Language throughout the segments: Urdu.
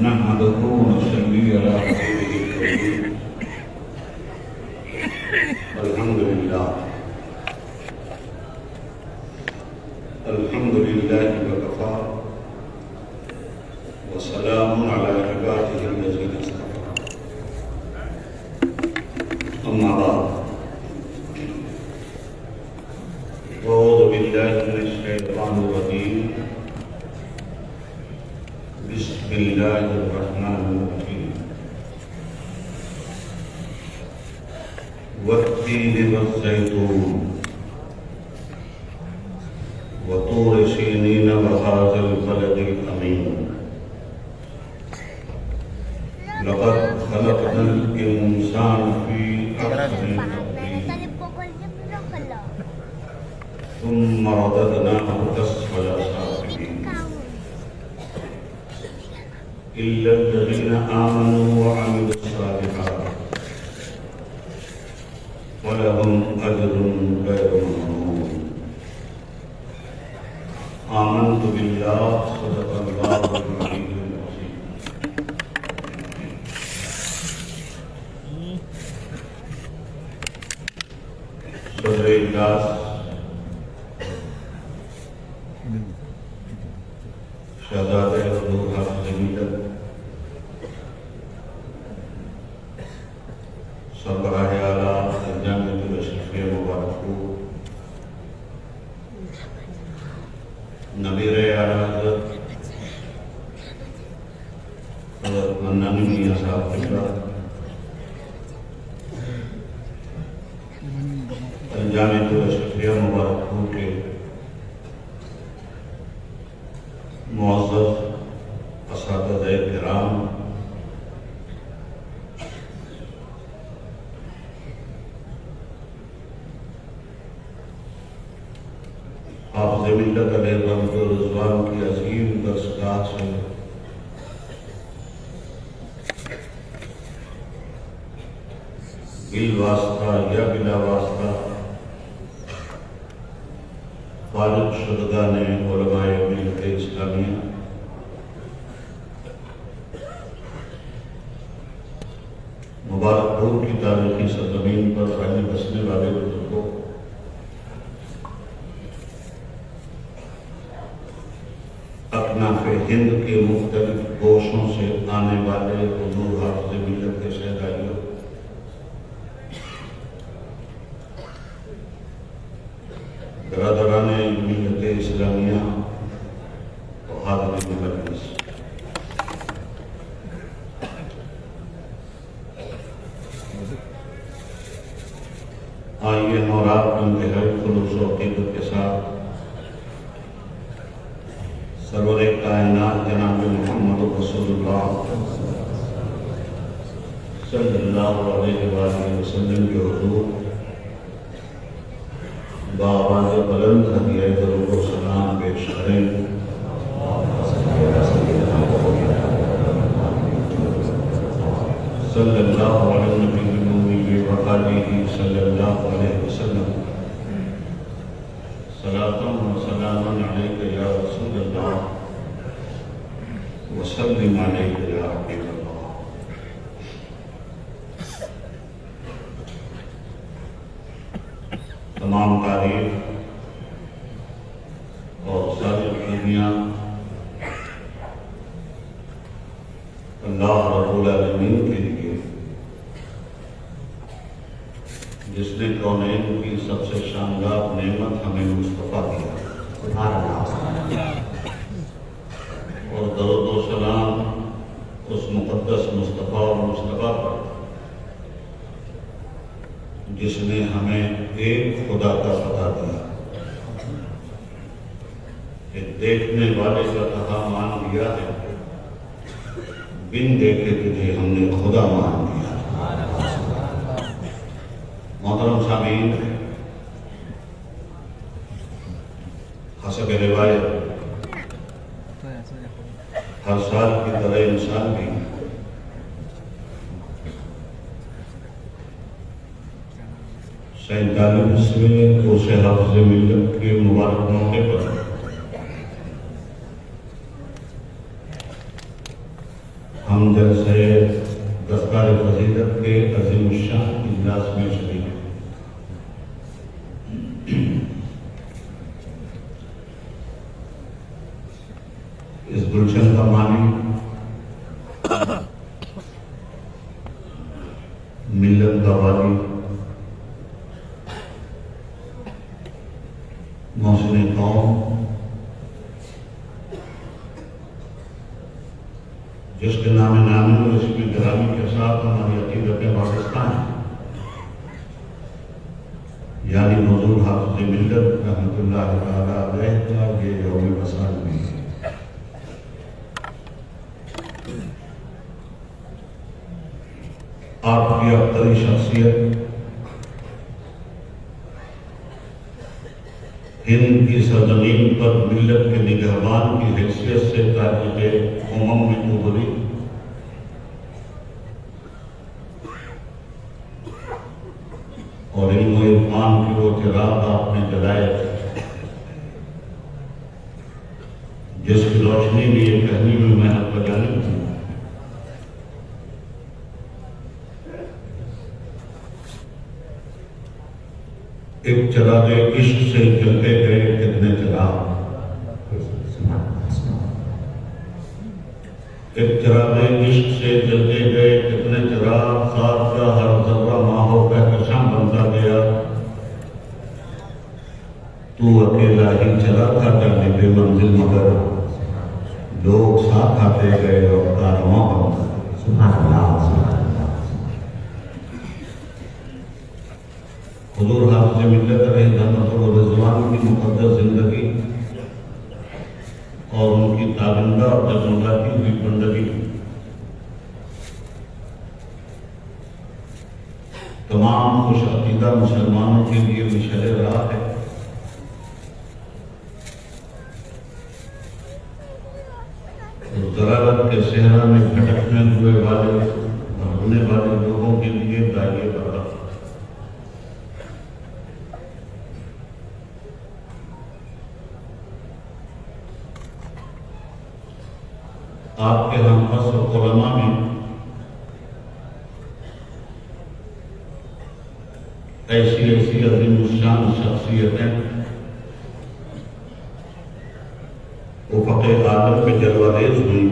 نحمده ونصلي على رسوله الكريم الحمد لله وكفى وسلام على عباده الذين اصطفى أما بعد أعوذ بالله من الشيطان الرجيم بسم الله الرحمن الرحيم والتين والزيتون وطور سينين وهذا البلد الأمين لقد خلقنا الإنسان في أحسن تقويم ثم رددناه أسفل سافلين إلا الذين آمنوا وعملوا الصالحات ولهم أجر غير ممنون آمنت بالله صدق الله العلي العظيم صدر اجلاس شہزادہ حضور حافظ ملت سربراہ اعلیٰ جامعۃ الاشرفیہ مبارک کو نبیر اعلیٰ حضرت منانی میاں صاحب قبلہ جامعۃ الاشرفیہ مبارک کو کے معزز اساتذہ کرام، حافظ ملت علیہ رحمۃ و رضوان کی عظیم درسگاہ سے بالواسطہ یا بلا واسطہ فارغ شدگان علماء ملت اسلامیہ مبارک پور کی تاریخی سرزمین پر رہنے بسنے والے بزرگوں، اکناف ہند کے مختلف گوشوں سے آنے والے حضور حافظ ملت کے شہدائیوں، برادران ملت اسلامیہ و حاضرین مجلس، آئیے ہم اور آپ انتہائی خلوص و عقیدت کے ساتھ سرور کائنات جناب محمد رسول اللہ صلی اللہ علیہ وآلہ وسلم کے حضور بآواز بلند ہدیہ درود و سلام پیش کریں۔ صلی اللہ علیہ نبی الأمی وآلہ صلی اللہ علیہ وسلم، صلاة و سلاما علیک یا رسول اللہ وسلم علیک یا حبیب اللہ۔ تمام تعریف اور ساری خوبیاں اللہ رب العالمین کے لیے، جس نے کونین کی سب سے شاندار نعمت ہمیں مصطفیٰ دیا، اور درود و سلام اس مقدس مصطفیٰ اور مصطفیٰ پر جس نے ہمیں ایک خدا کا پتہ دیا، کہ دیکھنے والے کا کہا مان لیا ہے، بن دیکھے تجھے ہم نے خدا مان دیا۔ محترم سامعین، حسب روایت ہر سال کی طرح انسان بھی 47ویں عرس حافظ ملت کے مبارک موقع پر ہم جلسے دستار فضیلت کے عظیم الشان اجلاس میں شریک ہیں۔ اس گلشن کا معنی ملت کا والی، محسن قوم، جس کے نام نامی اور اس کی گرامی کے ساتھ ہماری عقیدت پاکستان ہے، یعنی حضور حافظ ملت رحمۃ اللہ تعالیٰ علیہ کا یہ یوم وصال بھی ہے۔ آپ کی ابتری شخصیت ہند کی سرزمین پر ملت کے نگہبان کی حیثیت سے تاریخ امم میں ابھری، اور علم و عرفان کے وہ چراغ آپ نے جلائے جس کی روشنی بھی یہ کہنی میں محنت بجانے کی۔ ایک چراغ عشق سے جلتے گئے کتنے چراغ، ایک چراغ عشق سے جلتے گئے کتنے چراغ، خاک کا ہر ذرہ ماہو کہکشاں بنتا گیا، تو اکیلا ہی چلا تھا جانے بے منزل، مگر لوگ ساتھ آتے گئے اور کارواں بنتا گئے۔ سبحان اللہ، سبحان اللہ۔ حضور حافظ ملت علیہ رحمۃ الرضوان کی مقدس زندگی اور ان کی تابندہ اور جگمگاتی ہوئی بندگی تمام خوش عقیدہ مسلمانوں کے لیے مشعل راہ ہے۔ ضلالت کے صحرا میں بھٹکنے ہوئے والے بھٹکنے والے لوگوں کے لیے داعیہ برابر۔ آپ کے ہم عصر علماء میں ایسی عظیم الشان شخصیتیں افق عالم پہ جلوہ ریز ہوئی،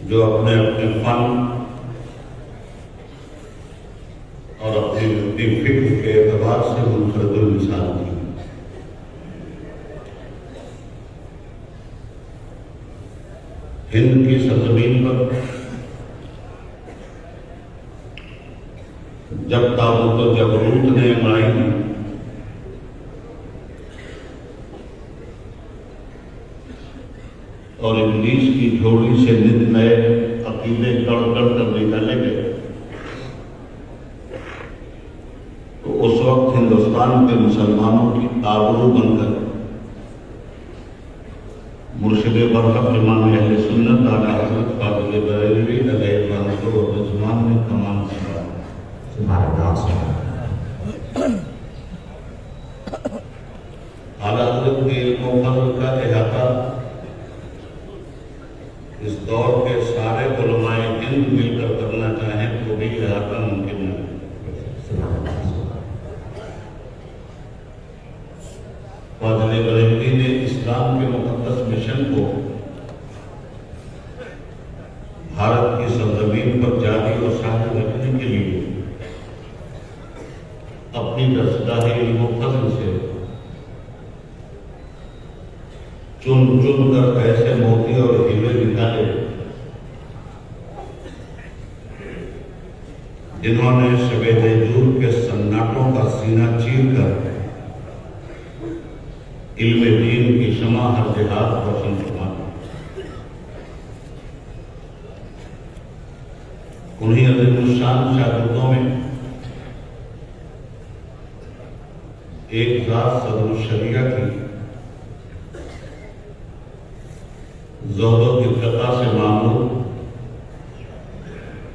جو اپنے فن اور اپنی فکر کے اعتبار سے منفرد المثال تھی۔ ہند کی سرزمین پر جب تابوت و جبروت نے مائی اور ابلیس کی جھولی سے نت نئے عقیدے کڑ کر نکالے گئے، تو اس وقت ہندوستان کے مسلمانوں کی آبرو بن کر مرشد برحق امام اہل سنت اعلیٰ حضرت فاضل بریلوی علیہ رحمۃ الرضوان نے کمان سنبھالا۔ اعلیٰ حضرت کے علم و فضل کا احاطہ اس دور کے سارے علماء ہند مل کر کرنا چاہیں تو بھی احاطہ ممکن نہیں۔ فاضل بریلوی نے اسلام کے مقدس مشن کو بھارت کی سرزمین پر جاری اور شامل رکھنے کے لیے اپنی دستگاہ علم و فضل سے چن چن کر ایسے موتی اور ہیرے نکالے جنہوں نے شب دیجور کے سناٹوں کا سینہ چیر کر علم دین کی شمع ہر جہاد روشن فرمائی۔ انہیں عظیم الشان شاگردوں میں ایک ذات صدر الشریعہ کی زہد و دقت سے معمور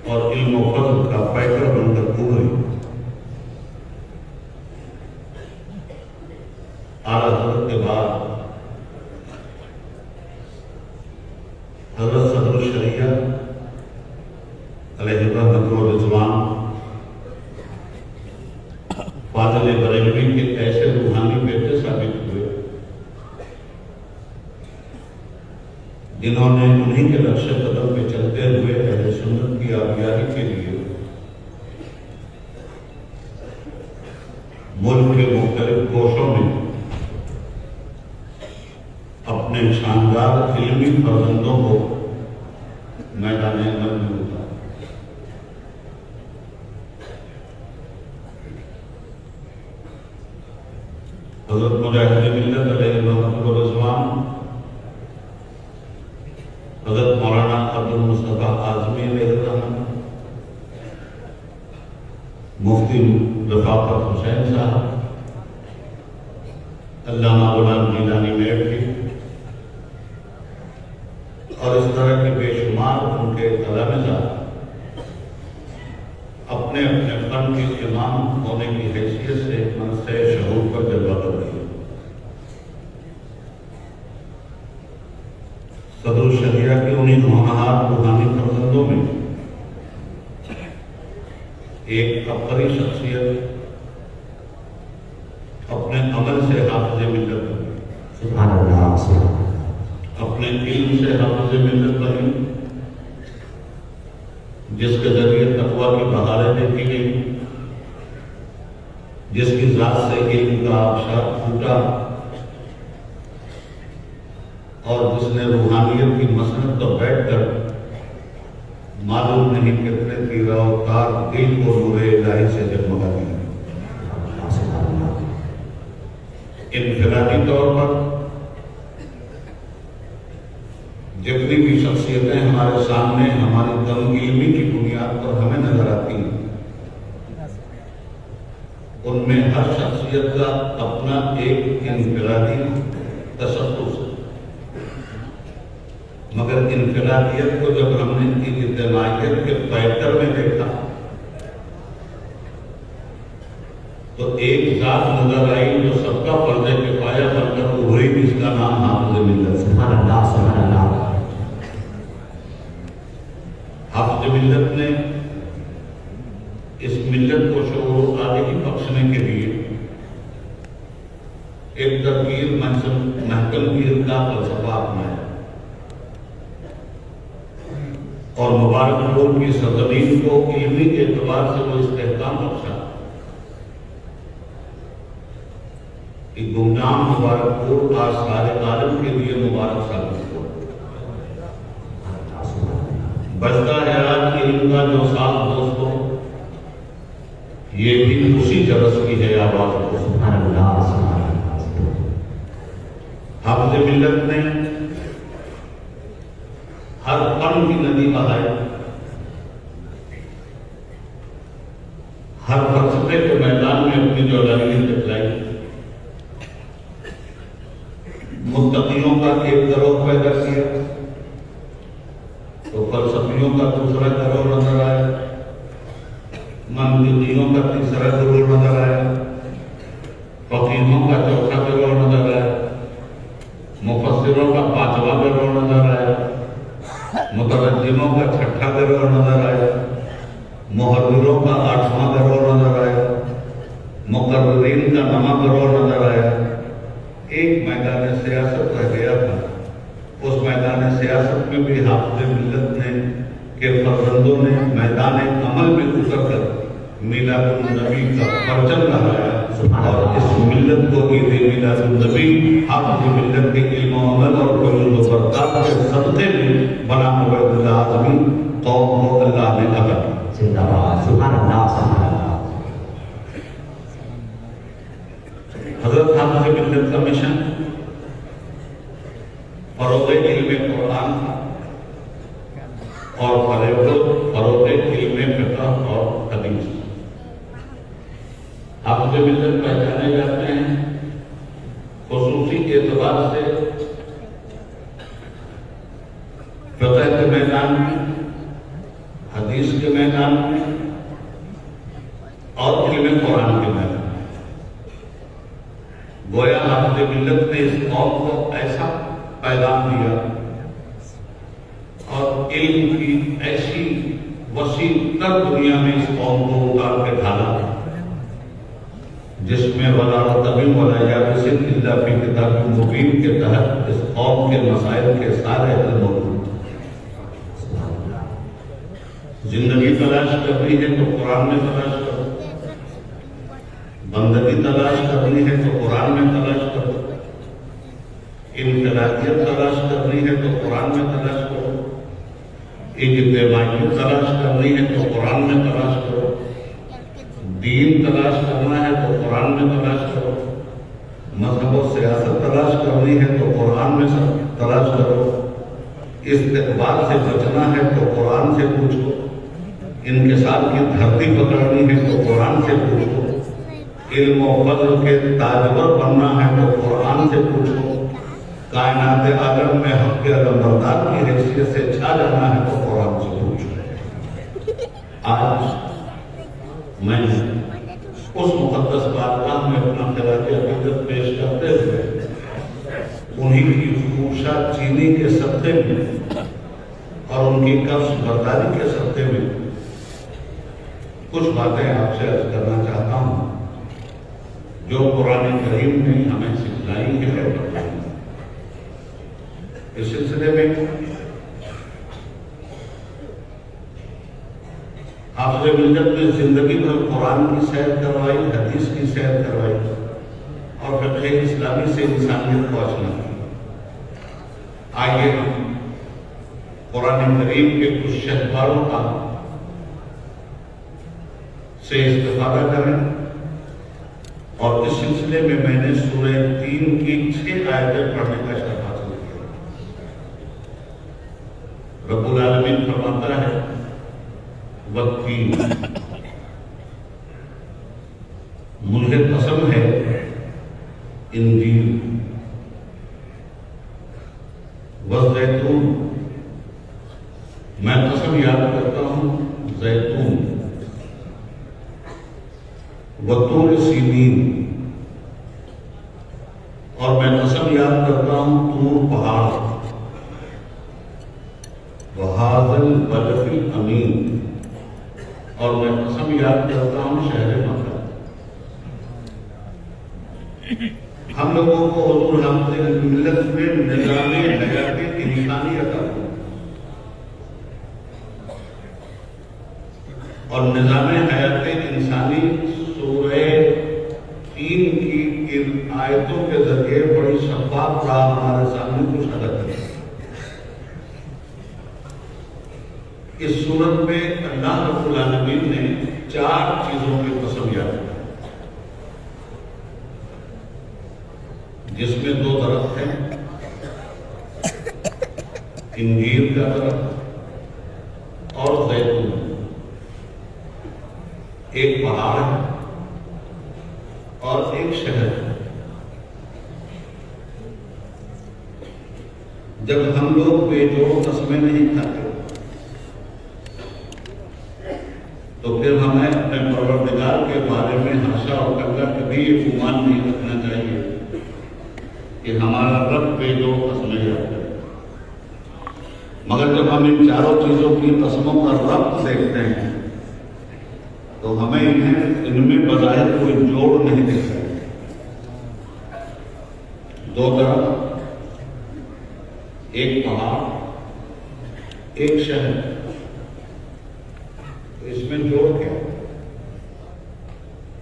اور علم و فضل کا پیکر بن کر ابھری۔ اعلیٰ حضرت کے بعد الشریعہ علیہ الرحمۃ والرضوان فاضل بریلوی کے ایسے روحانی بیٹے ثابت ہوئے جنہوں نے انہی کے نقش قدم پہ چلتے ہوئے اہل سنت کی آبیاری کے لیے ملک کے مختلف گوشوں میں اپنے شاندار علمی فرزندوں کو میدان عمل میں اتارا۔ حضرت مجاہد ملت علیہ الرحمۃ والرضوان حضرت مولانا عبدالمصطفیٰ اعظمی علیہ الرحمۃ، مفتی رفاقت حسین صاحب، علامہ غلام جیلانی میٹھی اور اس طرح کے بے شمار ان کے تلامذہ اپنے اپنے فن کے امام ہونے کی حیثیت سے منصب شہور پر جلوہ کر رہی ہے۔ صدر الشریعہ کے انہی ہونہار روحانی فرزندوں میں ایک عبقری شخصیت اپنے عمل سے حافظ ملت بنی، سبحان اللہ، اپنے علم سے حافظ ملت بنی، جس کے ذریعے تقویٰ کی بہاریں دیکھی گئی، جس کی ذات سے علم کا آبشار پھوٹا اور جس نے روحانیت کی مسند پر بیٹھ کر معلوم نہیں کتنے تیرہ اوتار دل کو نور الہی سے جگمگا دیا۔ انفرادی طور پر جتنی بھی شخصیتیں ہمارے سامنے ہماری کم علمی کی بنیاد پر ہمیں نظر آتی ہیں، ان میں ہر شخصیت کا اپنا ایک انفرادی تشخص ہے، مگر انفرادیت کو جب ہم نے اجتماعیت کے پیکر میں دیکھا تو ایک ذات نظر آئی جو سب کا فرض کفایہ بن کر ہوئی، جس کا نام حافظ ملت، سبحان اللہ، سبحان اللہ۔ حافظ ملت نے اس ملت کو شعور و آگہی بخشنے کے لیے ایک تدبیر محکم گیر کا فلسفہ اپنایا اور مبارک پور کی سرزمین کو علمی اعتبار سے وہ استحکام بخشا کہ گمنام مبارک پور آج سارے عالم کے لیے مبارک ثابت ہوا۔ بچتا ہے آج علم کا جو سال دوستوں، یہ بھی اسی جرس کی ہے آواز کو، سبحان اللہ، سبحان اللہ۔ حافظ ملت نے ہر فن کی ندی بہائی، ہر فلسفے کے میدان میں اپنی جولانیت دکھلائی، متقیوں کا ایک گروہ پیدا کیا تو فلسفیوں کا دوسرا گروہ نظر آیا، منطقیوں کا تیسرا گروہ نظر آیا، فقیہوں کا چوتھا گروہ نظر آیا، مفسروں کا پانچواں گروہ نظر آیا، مترجموں کا چھٹا گروہ نظر آیا، محرروں کا آٹھواں گروہ نظر آیا، مقررین کا نواں گروہ نظر آیا۔ ایک میدان سیاست رہ گیا تھا، اس میدان سیاست میں بھی حافظ ملت نے کے فرزندوں نے میدان عمل میں اتر کر میلاد النبی کا پرچم لہرایا اور اس ملت کو عید میلاد النبی حافظ ملت کے علم و عمل اور فضل و برکات کے صدقے میں بنا عبید اللہ اعظمی قوم کو اللہ نے عطا کی۔ سبحان اللہ، سبحان اللہ۔ حضرت حافظ ملت کا مشن فروغ علم قرآن تھا اور فروغ علم فقہ اور حدیث۔ حافظ ملت پہچانے جاتے ہیں خصوصی اعتبار سے فقہ کے میدان میں، حدیث کے میدان میں اور علم قرآن کے میدان میں۔ گویا حافظ ملت نے اس قوم کو ایسا پیغام دیا اور علم کی ایسی وسیع تر دنیا میں اس قوم کو اتار کے ڈالا جس میں ولا رتب ولا یابس الا فی کتاب مبین کے تحت اس قوم کے مسائل کے سارے حل موجود ہیں۔ زندگی تلاش کرنی ہے تو قرآن میں تلاش کرو، بندگی تلاش کرنی ہے تو قرآن میں تلاش کرو، انفرادیت تلاش کرنی ہے تو قرآن میں تلاش کرو، اجتماعیت تلاش کرنی ہے تو قرآن میں تلاش کرو، دین تلاش کرنا ہے تو قرآن میں تلاش کرو، مذہب و سیاست تلاش کرنی ہے تو قرآن میں تلاش کرو، استقبال سے بچنا ہے تو قرآن سے پوچھو، انکسار کی دھرتی پکڑنی ہے تو قرآن سے پوچھو، علم و فضل کے تاجور بننا ہے تو قرآن سے پوچھو، کائنات عالم میں حق کے علمبردار کی حیثیت سے چھا جانا ہے تو قرآن سے پوچھو۔ آج میں اس مقدس بارگاہ میں اپنا خراج عقیدت پیش کرتے ہوئے انہی کی خوشا چینی کے صدقے میں اور ان کی قبض برداری کے صدقے میں کچھ باتیں آپ سے عرض کرنا چاہتا ہوں جو قرآن کریم نے ہمیں سکھلائی ہے اور بتائی ہے۔ اس سلسلے میں حافظ ملت نے زندگی میں قرآن کی سیر کروائی، حدیث کی سیر کروائی اور فقہ اسلامی سے انسانیت کو آشنا کی۔ آئیے ہم قرآن کریم کے کچھ شہکاروں کا سے استفادہ کریں اور اس سلسلے میں میں نے سورہ 3 کی 6 آیتیں پڑھنے کا شرف حاصل کیا۔ رب العالمین فرماتا ہے والتین، مجھے قسم ہے انجیل، والزیتون، میں قسم یاد کرتا ہوں زیتون، وطور سینین، اور میں قسم یاد کرتا ہوں طور پہاڑ، وہذا البلد الامین، اور میں قسم یاد کرتا ہوں شہر مکہ۔ ہم لوگوں کو حضور حافظ ملت میں نظام حیات انسانی عطا ہوا اور نظام حیات انسانی سورہ 3 کی ان آیتوں کے ذریعے بڑی شفاف راہ ہمارے سامنے کچھ ادا کریں۔ اس صورت میں اللہ رب العالمین نے 4 چیزوں کی قسم یاد کی جس میں 2 درخت ہیں، انجیر کا درخت اور زیتون، ایک پہاڑ ہے اور ایک شہر ہے۔ جب ہم لوگ بے جوڑ قسمیں نہیں کھاتے تو پھر ہمیں اپنے پروردگار کے بارے میں حاشا اور کلّا کبھی یہ گمان نہیں رکھنا چاہیے کہ ہمارا رب بے جوڑ قسمیں یاد کرے۔ مگر جب ہم ان 4 چیزوں کی قسموں کا ربط دیکھتے ہیں تو ہمیں ان میں بظاہر کوئی جوڑ نہیں دکھتا۔ 2 درخت، ایک پہاڑ، ایک شہر، تو اس میں جوڑ کیا؟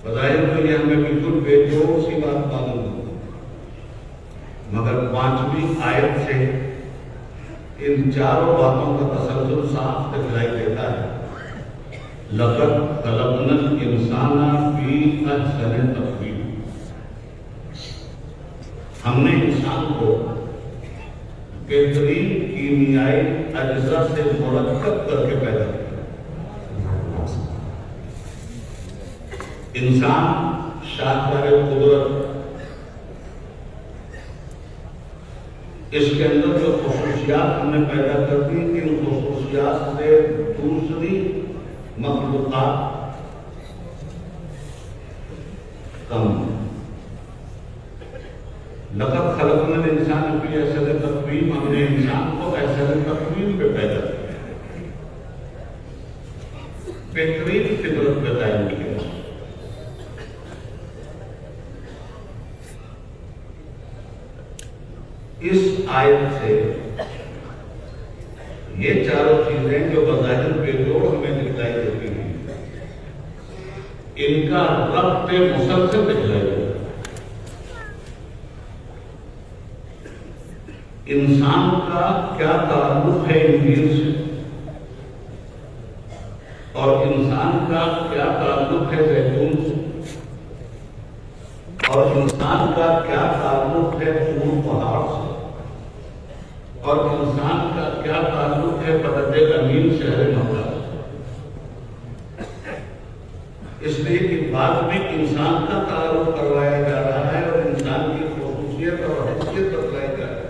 بظاہر تو یہ ہمیں بالکل بے جوڑ سی بات معلوم ہوتی، مگر 5ویں آیت سے ان 4 باتوں کا تسلسل صاف دکھائی دیتا ہے۔ لَقَدْ خَلَقْنَا الْإِنسَانَ فِي أَحْسَنِ تَقْوِيمٍ، ہم نے انسان کو بہترین کیمیائی اجزاء سے مرکب کر کے پیدا کیا۔ انسان شاہکار قدرت، اس کے اندر جو خصوصیات ہم نے پیدا کر دی، ان خصوصیات سے دوسری مخلوقات کم۔ لقد خلقنا الانسان فی احسن تقویم، ہم نے انسان کو احسن تقویم پہ پیدا کیا۔ اس آیت سے یہ چاروں چیزیں جو بظاہر بے جوڑ ہمیں دکھائی دیتی ہیں، ان کا ربط مسلسل دکھائی دیتا ہے۔ انسان کا کیا تعلق ہے انجیل سے، اور انسان کا کیا تعلق ہے زیتون سے، اور انسان کا کیا تعلق ہے طور پہاڑ سے، اور انسان کا کیا تعلق ہے بلد امین شہر مکہ سے۔ اس لیے کہ بعد میں انسان کا تعارف کروایا جا رہا ہے اور انسان کی خصوصیت اور حیثیت بتلائی جا رہی ہے۔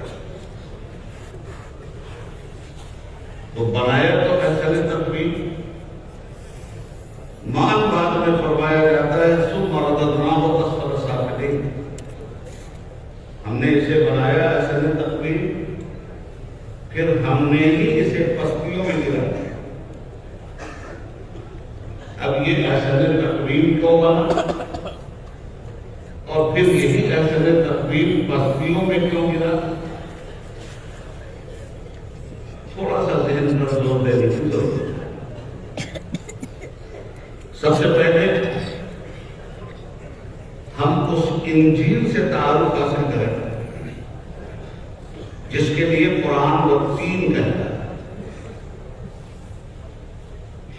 تو بنایا تو احسن تقویم، مان بعد میں فرمایا جاتا ہے ثم رددناہ اسفل سافلین، ہم نے اسے بنایا احسن تقویم، پھر ہم نے ہی اسے پستیوں میں گرا دیا۔ اب یہ احسن تقویم کیوں بنا، اور پھر یہی احسن تقویم پستیوں میں کیوں گرا، تھوڑا سا ذہن پر زور دینے کی ضرورت ہے۔ سب سے پہلے ہم اس انجیل سے تعارف حاصل کریں جس کے لیے قرآن وہ 3 کہتا ہے۔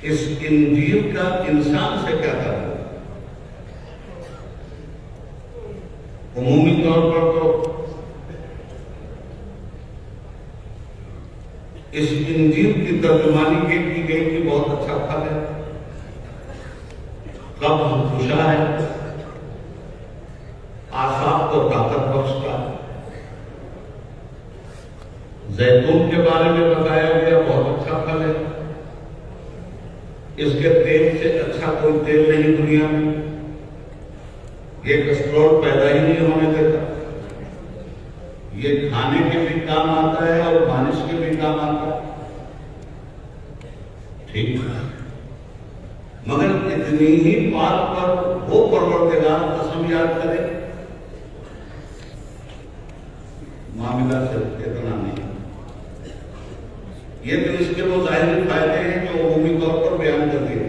اس انجیل کا انسان سے کیا تعلق ہے؟ عمومی طور پر تو اس انجیل کی ترجمانی یہ کی گئی کہ بہت اچھا پھل ہے، قبض کشا ہے، اعصاب کو طاقت بخشتا ہے۔ زیتون کے بارے میں بتایا گیا بہت اچھا پھل ہے، اس کے تیل سے اچھا کوئی تیل نہیں دنیا میں، یہ کسٹرول پیدا ہی نہیں ہونے دیتا، یہ کھانے کے بھی کام آتا ہے اور مالش کے بھی کام آتا ہے، ٹھیک ہے، مگر اتنی ہی بات پر وہ پروردگار قسم یاد کرے، معاملہ صرف اتنا نہیں۔ یہ تو اس کے وہ ظاہری فائدے ہیں جو عمومی طور پر بیان کر دیے،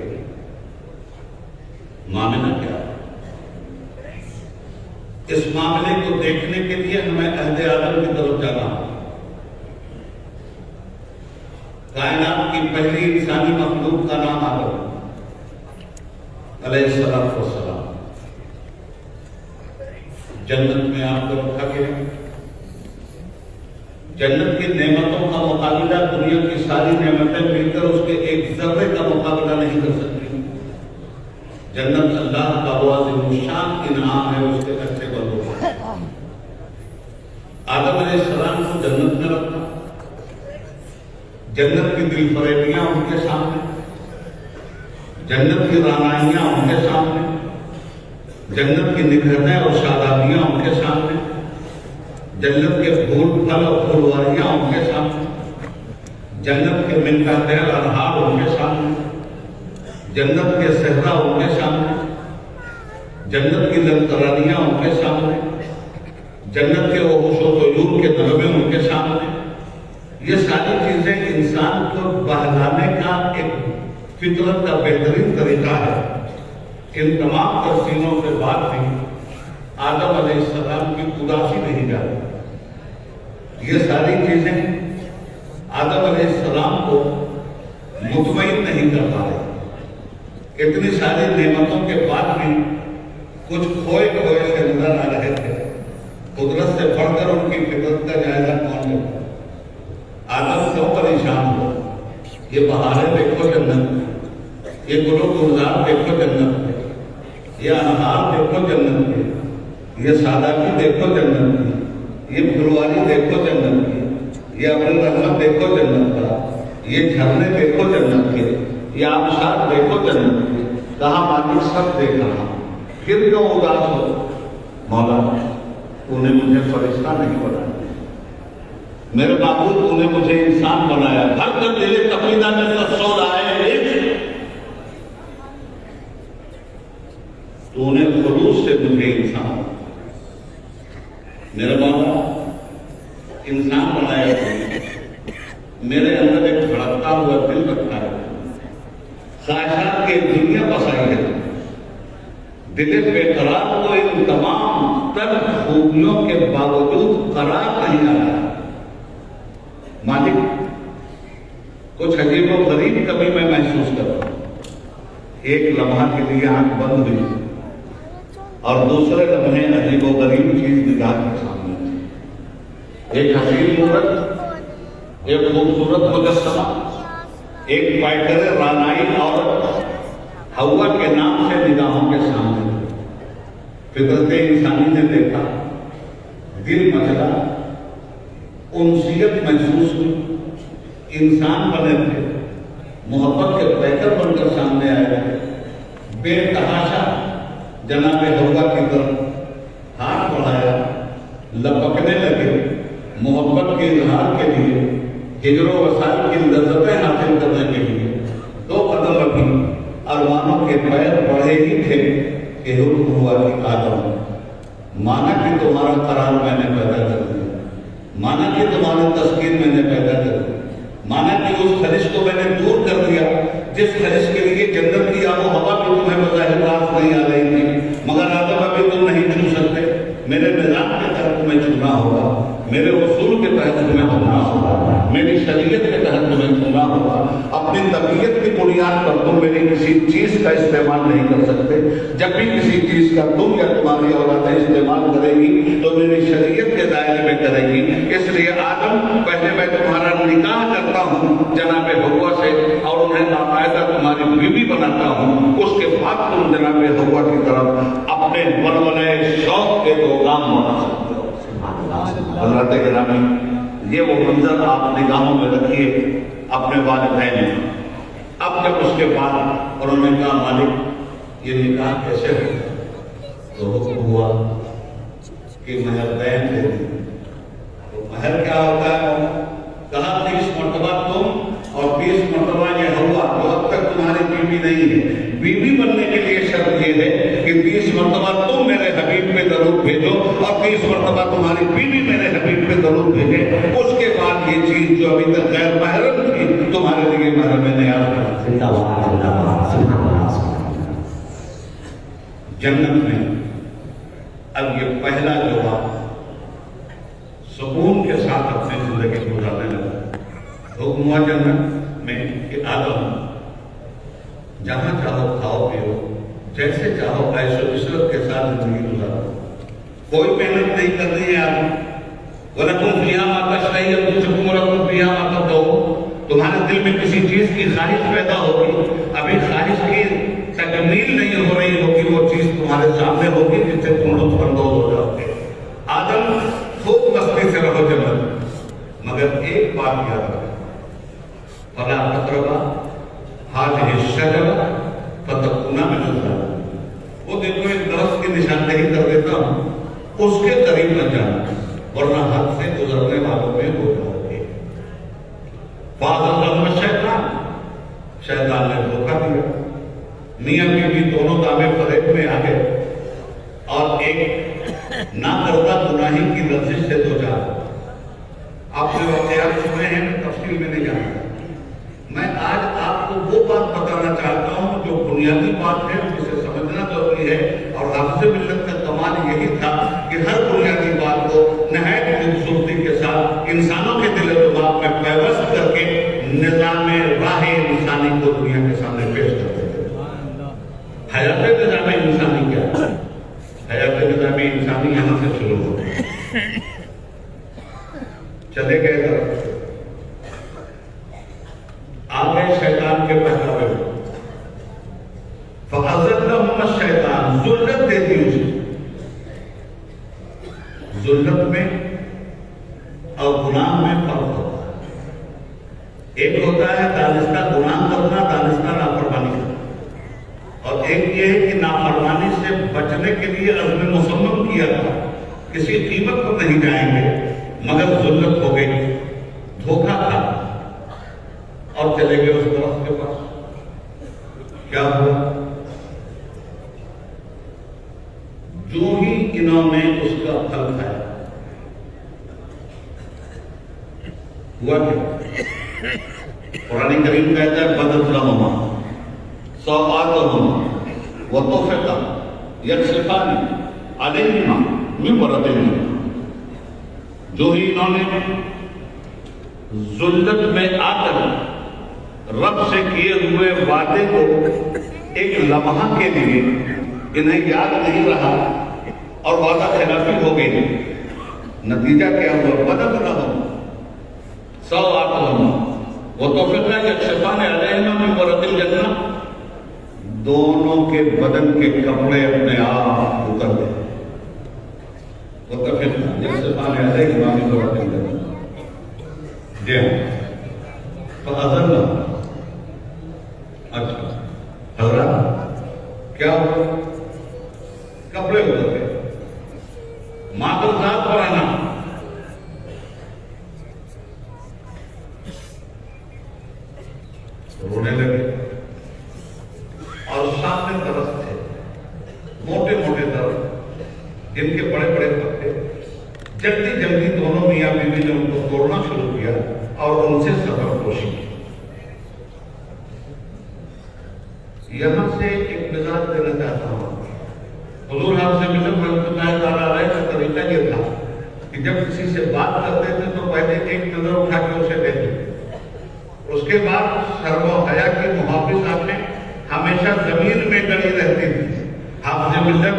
معاملہ کیا ہے؟ اس معاملے کو دیکھنے کے لیے ہمیں عہد آدم کی طرف جانا ہے۔ کائنات کی پہلی انسانی مخلوق کا نام آدم علیہ السلام، جنت میں آپ کو رکھا گیا۔ جنت کی نعمتوں کا مقابلہ دنیا کی ساری نعمتیں مل کر اس کے ایک ذرے کا مقابلہ نہیں کر سکتی۔ جنت اللہ کا عظیم الشان انعام ہے اس کے اچھے بندوں کو۔ آدم علیہ السلام کو جنت میں رکھا، جنت کی دل فریبیاں ان کے سامنے، جنت کی رانائیاں ان کے سامنے، جنت کی نکھریں اور شادابیاں ان کے سامنے، جنت کے پھول پھل اور پھلواریاں ان کے سامنے، جنت کے من کا تیل انہار ان کے سامنے، جنت کے صحرا ان کے سامنے، جنت کی للکرانیاں ان کے سامنے، جنت کے وحوش و طیور کے نغمے ان کے سامنے۔ یہ ساری چیزیں انسان کو بہلانے کا ایک فطرت کا بہترین طریقہ ہے۔ ان تمام تفصیلوں کے بعد بھی آدم علیہ السلام کی اداسی نہیں جاتی۔ یہ ساری چیزیں آدم علیہ السلام کو مطمئن نہیں کر پا رہے۔ اتنی ساری نعمتوں کے بعد بھی کچھ کھوئے سے نظر آ رہے تھے۔ قدرت سے بڑھ کر ان کی فطرت کا جائزہ کون لیتا؟ آدم کیوں پریشان ہو؟ یہ بہاریں دیکھو جنت میں، یہ گلو گلزار دیکھو جنت میں، یہ انہار دیکھو جنت میں، یہ سادگی دیکھو جنت کی، یہ پھلواری دیکھو جنت کی، یہ ابر رحمت دیکھو جنت کا، یہ جھرنے دیکھو جنت کے، یہ آبشار دیکھو جنت کے، کہاں مالک سب دیکھ رہا، پھر کیوں اداس ہو؟ مولا تو نے مجھے فرشتہ نہیں بنایا، میرے معبود تو نے مجھے انسان بنایا، گھر کر دلے تقیدہ میں تصول آئے تو نے خلوص سے مجھے انسان، میرے مولا ان تمام تر خوبیوں کے باوجود قرار نہیں آتا. مالک کچھ عجیب و غریب کبھی میں محسوس کرتا ہوں. ایک لمحہ کے لیے آنکھ بند ہوئی اور دوسرے لمحے عجیب و غریب چیز نگاہ کے سامنے تھی. ایک حسین مورت، ایک خوبصورت مجسمہ، ایک پائٹر رانائی عورت ہوا کے نام سے نگاہوں کے سامنے. فطرت انسانی نے دیکھا، دل مچلا، انسیت محسوس ہوئی. انسان بنے تھے، محبت کے پیکر بن کر سامنے آئے تھے. بے تحاشا جناب ہوا کی طرف ہاتھ بڑھایا، لپکنے لگے. محبت کے اظہار کے لیے، ہجر و وصال کی لذتیں حاصل کرنے کے لیے 2 قدم رکھی. ارمانوں کے پیر بڑھے ہی تھے کہ حکم ہوا کہ آدم، مانا کہ تمہارا قرار میں نے پیدا کر دیا، مانا کہ تمہاری تسکین میں نے پیدا کر دیا، مانا کہ اس خلش کو میں نے دور کر دیا جس خلش کے لیے جنت کی آب و ہوا بھی تمہیں بظاہر راست نہیں آ رہی تھی. مگر آدم ابھی تم نہیں چھو سکتے. میرے نظام کے تحت تمہیں چھونا ہوگا، میرے اصول کے تحت تمہیں چھونا ہوگا، میری شریعت کے تحت تمہیں چھونا ہوگا. اپنی طبیعت کی بنیاد پر تم میری کسی چیز کا استعمال نہیں کر سکتے. جب بھی کسی چیز کا تم یا تمہاری اولادیں استعمال کرے گی تو میری شریعت کے دائرے میں کرے گی. اس لیے آدم، پہلے میں تمہارا نکاح کرتا ہوں جناب حوا سے اور انہیں باقاعدہ تمہاری بیوی بناتا ہوں. اس کے بعد تم جناب حوا کی طرف اپنے ولولۂ شوق کے 2 گام بڑھا سکتے ہو. حضرات گرامی، یہ وہ منظر آپ نگاہوں میں رکھیے اپنے والدین. اب جب اس کے بعد انہوں نے کہا مالک یہ نکاح کیسے ہوگا، تو حکم ہوا کہ مہر دین دے دیں. تو مہر کیا ہوتا ہے؟ کہا 30 مرتبہ تم اور 20 مرتبہ یہ ہوا تو اب تک تمہاری بیوی نہیں ہے. بیوی بننے کے لیے شرط یہ ہے کہ 20 مرتبہ تم میرے حبیب پہ درود بھیجو اور 30 مرتبہ تمہاری بیوی میرے حبیب پہ درود بھیجے. اس کے بعد یہ چیز جو ابھی تک غیر محرم تھی تمہارے لیے محرم نیاز ہے. جنت میں اب یہ پہلا جواب سکون کے ساتھ اپنی زندگی گزارنے لگا. حکم ہوا جنت میں کہ آدم، جہاں چاہو کھاؤ پیو، جیسے چاہو عیش و عشرت کے ساتھ زندگی گزارو، کوئی محنت نہیں کرنی ہے. آدم وَلَكُمْ فِيهَا مَا تَشْتَهِي أَنفُسُكُمْ وَلَكُمْ فِيهَا مَا تَدْعُونَ. تمہارے دل میں کسی چیز کی خواہش پیدا ہوگی، ابھی خواہش کی تکمیل نہیں ہو رہی ہوگی، وہ چیز تمہارے سامنے ہوگی جس سے تم لطف اندوز ہو جاؤ گے. آدم خوب مستی سے رہو جنت، مگر ایک بات یاد رکھو، فَلَا تَقْرَبَا هَٰذِهِ الشَّجَرَةَ فَتَكُونَا مِنَ الظَّالِمِينَ. وہ دیکھو ایک درخت کی نشاندہی کر دیتا ہوں، اس کے قریب نہ جانا ورنہ حد سے گزرنے والوں میں ہو جاؤ گے. فَأَزَلَّهُمَا الشَّيْطَانُ، شیطان نے دھوکہ دیا. میاں بیوی دونوں دامے فریب میں آ گئے اور ایک نہ کردہ گناہی کی لفظ سے دو جا. آپ نے واقعات سنے ہیں، تفصیل میں نہیں جانا. میں آج آپ کو وہ بات بتانا چاہتا ہوں جو بنیادی بات ہے، جسے سمجھنا ضروری ہے. اور حافظ ملت کا کمال یہی تھا کہ ہر بنیادی بات کو نہایت خوبصورتی کے ساتھ انسانوں کے دل و دماغ میں پیوست کر کے نظام راہ انسانی کو دنیا کے سامنے پیش کرتے تھے. حیات نظام انسانی کیا ہے؟ حیات نظام انسانی یہاں سے شروع ہوتی ہے. چلے گئے طرف آگئے شیطان کے بہکاوے میں. فَأَزَلَّهُمَا الشَّيْطَانُ، ذلت دے دی اسے. ذلت میں اور گناہ میں فرق ہوتا ہے. ایک ہوتا ہے دانستہ گناہ کرنا، دانستہ نافرمانی کرنا، اور ایک یہ ہے کہ نافرمانی سے بچنے کے لیے عزم مصمم کیا تھا، کسی قیمت پر نہیں جائیں گے، مگر ذلت ہو گئی، دھوکہ تھا اور چلے گئے اس درخت کے پاس. کیا ہوا؟ جو ہی انہوں نے اس کا پھل کھایا، ہوا کیا؟ قرآن کریم کہتا ہے بدت لہما سوآتہما وطفقا یکسفان علیہما من ورق الجنہ، جو ہی انہوں نے ذلت میں آ کر رب سے کیے ہوئے وعدے کو ایک لمحہ کے لیے انہیں یاد نہیں رہا اور وعدہ خلافی ہو گئی، نتیجہ کیا ہوا؟ بدت لہم سوآتہما وطفقا یکشفان علیہما من ورق الجنہ، دونوں کے بدن کے کپڑے اپنے آپ اتر گئے، وطفقا یکشفان علیہما من ورق الجنہ، جی فَأَذَنَّا، اچھا حضرات کیا ہوا؟ کپڑے اتر گئے، مادر ذات پر آنا، رونے لگے، اور سامنے درخت تھے، موٹے موٹے درخت جن کے بڑے بڑے پتے، جلدی جلدی دونوں میاں بیوی نے ان کو توڑنا شروع کیا اور ان سے سفر پوشی کی۔ یہاں سے ایک مزاج دینا چاہتا ہوں، حضور حافظ مصر رحمۃ اللہ تعالیٰ علیہ کا طریقہ یہ تھا کہ جب کسی سے بات کرتے تھے تو پہلے ایک نظر اٹھا کے اسے دیکھتے، اس کے بعد شرم و حیا کی محافظ آنکھیں ہمیشہ زمین میں گڑی رہتی تھی، حافظ مصر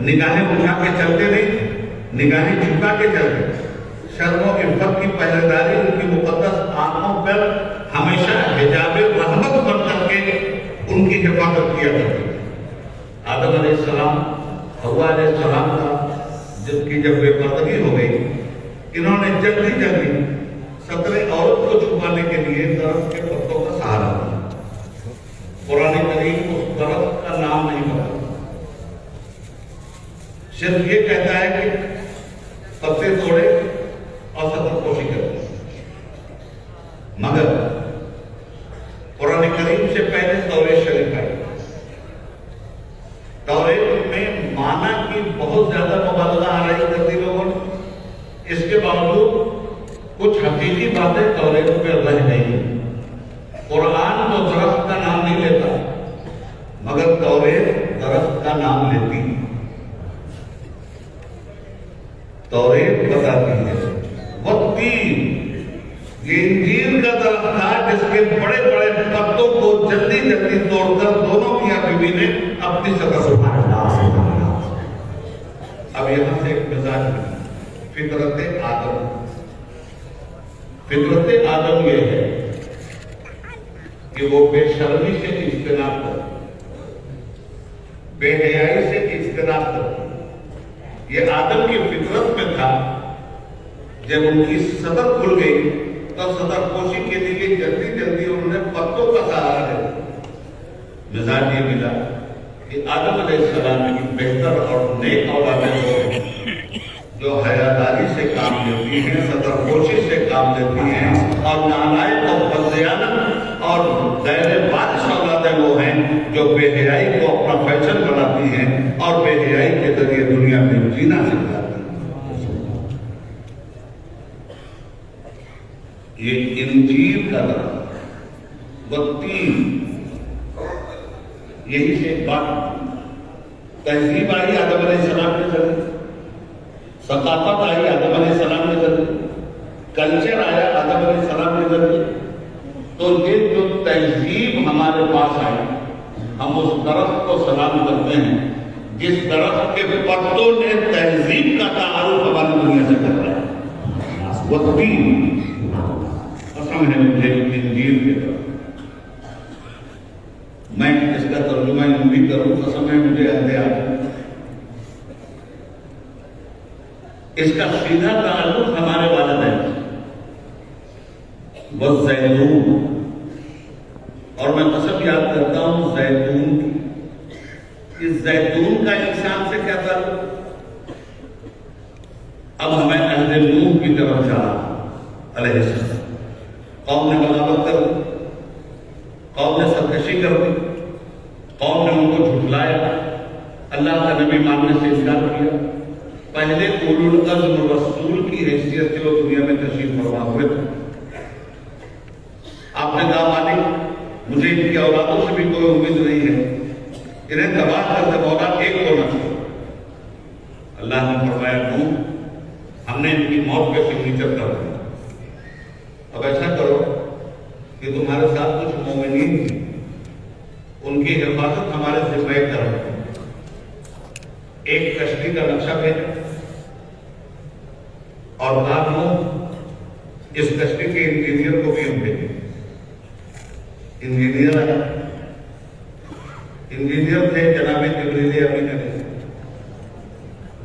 نگاہیں اٹھا کے چلتے نہیں، نگاہیں جھکا کے چلتے، شرم و عفت کی پہریداری ان کی مقدس آنکھوں پر ہمیشہ حجاب رحمت بن کر کے ان کی حفاظت کیا کرتی۔ آدم علیہ السلام، حوا علیہ السلام کا جب بے پردگی ہو گئی، انہوں نے جلدی جلدی ستر عورت کو چھپانے کے لیے درخت کے پتوں کا سہارا دیا۔ قرآن کریم اس درخت کا نام نہیں بتا، صرف یہ کہتا ہے کہ پتے توڑے اور ستر پوشی کرتے، مگر قرآن کریم سے پہلے توریت شریف آئی، توریت میں معنی کی بہت زیادہ مبالغہ آرائی کرتی لوگوں نے، اس کے باوجود کچھ حقیقی باتیں توریت میں رہ گئی۔ قرآن تو درخت کا نام نہیں لیتا، مگر توریت درخت کا نام لیتی۔ توریت بتاتی ہے والتین، یہ انجیر کا درخت تھا جس کے بڑے بڑے پتوں کو جلدی جلدی توڑ کر دونوں میاں بیوی نے اپنی سطح سبحان اللہ۔ اب یہاں سے ایک مزاج ہے، فطرت آدم۔ فطرت آدم یہ ہے کہ وہ بے شرمی سے اجتناب کرے، بے حیائی سے اجتناب کرے۔ یہ آدم کی فطرت میں تھا۔ جب ان کی صدر کھل گئی تو صدر پوشی کے لیے جلدی جلدی انہوں نے پتوں کا سہارا لیا۔ مزاج یہ ملا کہ آدم علیہ السلام کی بہتر اور نیک اولادیں وہ ہیں جو حیاداری سے کام لیتی ہیں، صدر پوشی سے کام لیتی ہیں، اور نالائق اور بددیانت اور غیر وارث اولادیں وہ ہیں جو بے حیائی کو اپنا فیشن بناتی ہیں اور بے حیائی کے ذریعے دنیا میں جینا سکھاتی ہیں۔ یہ انجیر کا درخت والتین، یہی سے ایک بات، تہذیب آئی آدم علیہ السلام کے ذریعے، ثقافت آئی آدم علیہ السلام کے ذریعے، کلچر آیا آدم علیہ السلام کے ذریعے۔ تو یہ جو تہذیب ہمارے پاس آئی، ہم اس درخت کو سلام کرتے ہیں جس درخت کے پتوں نے تہذیب کا تعارف ہماری دنیا سے کر رہا ہے۔ والتین، قسم ہے مجھے انجیر کے درخت، میں اس کا ترجمہ یوں بھی کروں، قسم ہے مجھے عہد آدم، اس کا سیدھا تعلق ہمارے والدین سے، والزیتون، اور میں قسم یاد کرتا ہوں زیتون کی، اس زیتون کا انسان سے کیا تعلق؟ اب ہمیں عہد نوح کی طرف جانا علیہ السلام۔ قوم نے بغاوت کر دی، قوم نے سرکشی کر دی، قوم نے ان کو جھٹلایا، اللہ کا نبی ماننے سے انکار کیا۔ پہلے اولو العزم رسول کی حیثیت سے وہ دنیا میں تشریف فرما ہوئے تھے۔ آپ نے کہا مالک مجھے ان کی اولادوں سے بھی کوئی امید نہیں ہے، انہیں تباہ کر دے مولا، ایک کو نہ چھوڑ۔ اللہ نے فرمایا نوح ہم نے ان کی موت پہ سگنیچر کر دیا، اب ایسا کرو کہ تمہارے ساتھ کچھ مومنین تھے، ان کی حفاظت ہمارے ذمہ کرو، ایک کشتی کا نقشہ بھیجو اور کہا نوح اس کشتی کے انجینئر کو بھی ہم بھیجیں۔ انجینئر تھے جناب جبریل امین علیہ،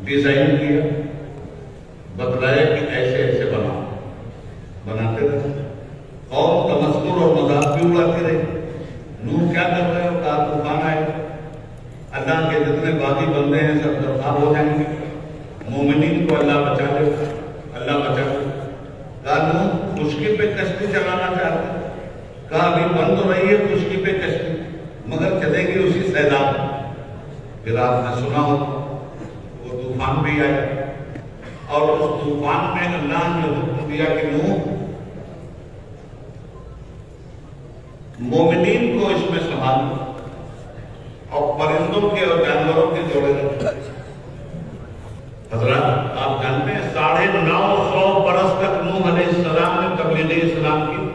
ڈیزائن کیا، بتلایا کہ ایسے ایسے بناتے رہے، قوم تمسخر اور مذاق بھی اڑاتے رہے۔ نوح کیا کر رہے ہو؟ کہا طوفان آئے، اللہ کے جتنے باغی بندے ہیں سب درخواست ہو جائیں گے، مومنین کو اللہ بچا لے، اللہ بچا لے۔ کہا نوح خشکی پہ کشتی چلانا چاہتے ہیں؟ کہا ابھی بن تو رہی ہے خشکی پہ کشتی، مگر چلے گی اسی سیلاب۔ پھر آپ نے سنا ہو وہ طوفان بھی آیا، اور اس طوفان میں اللہ نے حکم دیا کہ نوح مومنین کو اس میں سنبھالو اور پرندوں کے اور جانوروں کے جوڑے رکھو۔ حضرات آپ جانتے ہیں 950 برس تک نوح علیہ السلام نے تبلیغ اسلام کی۔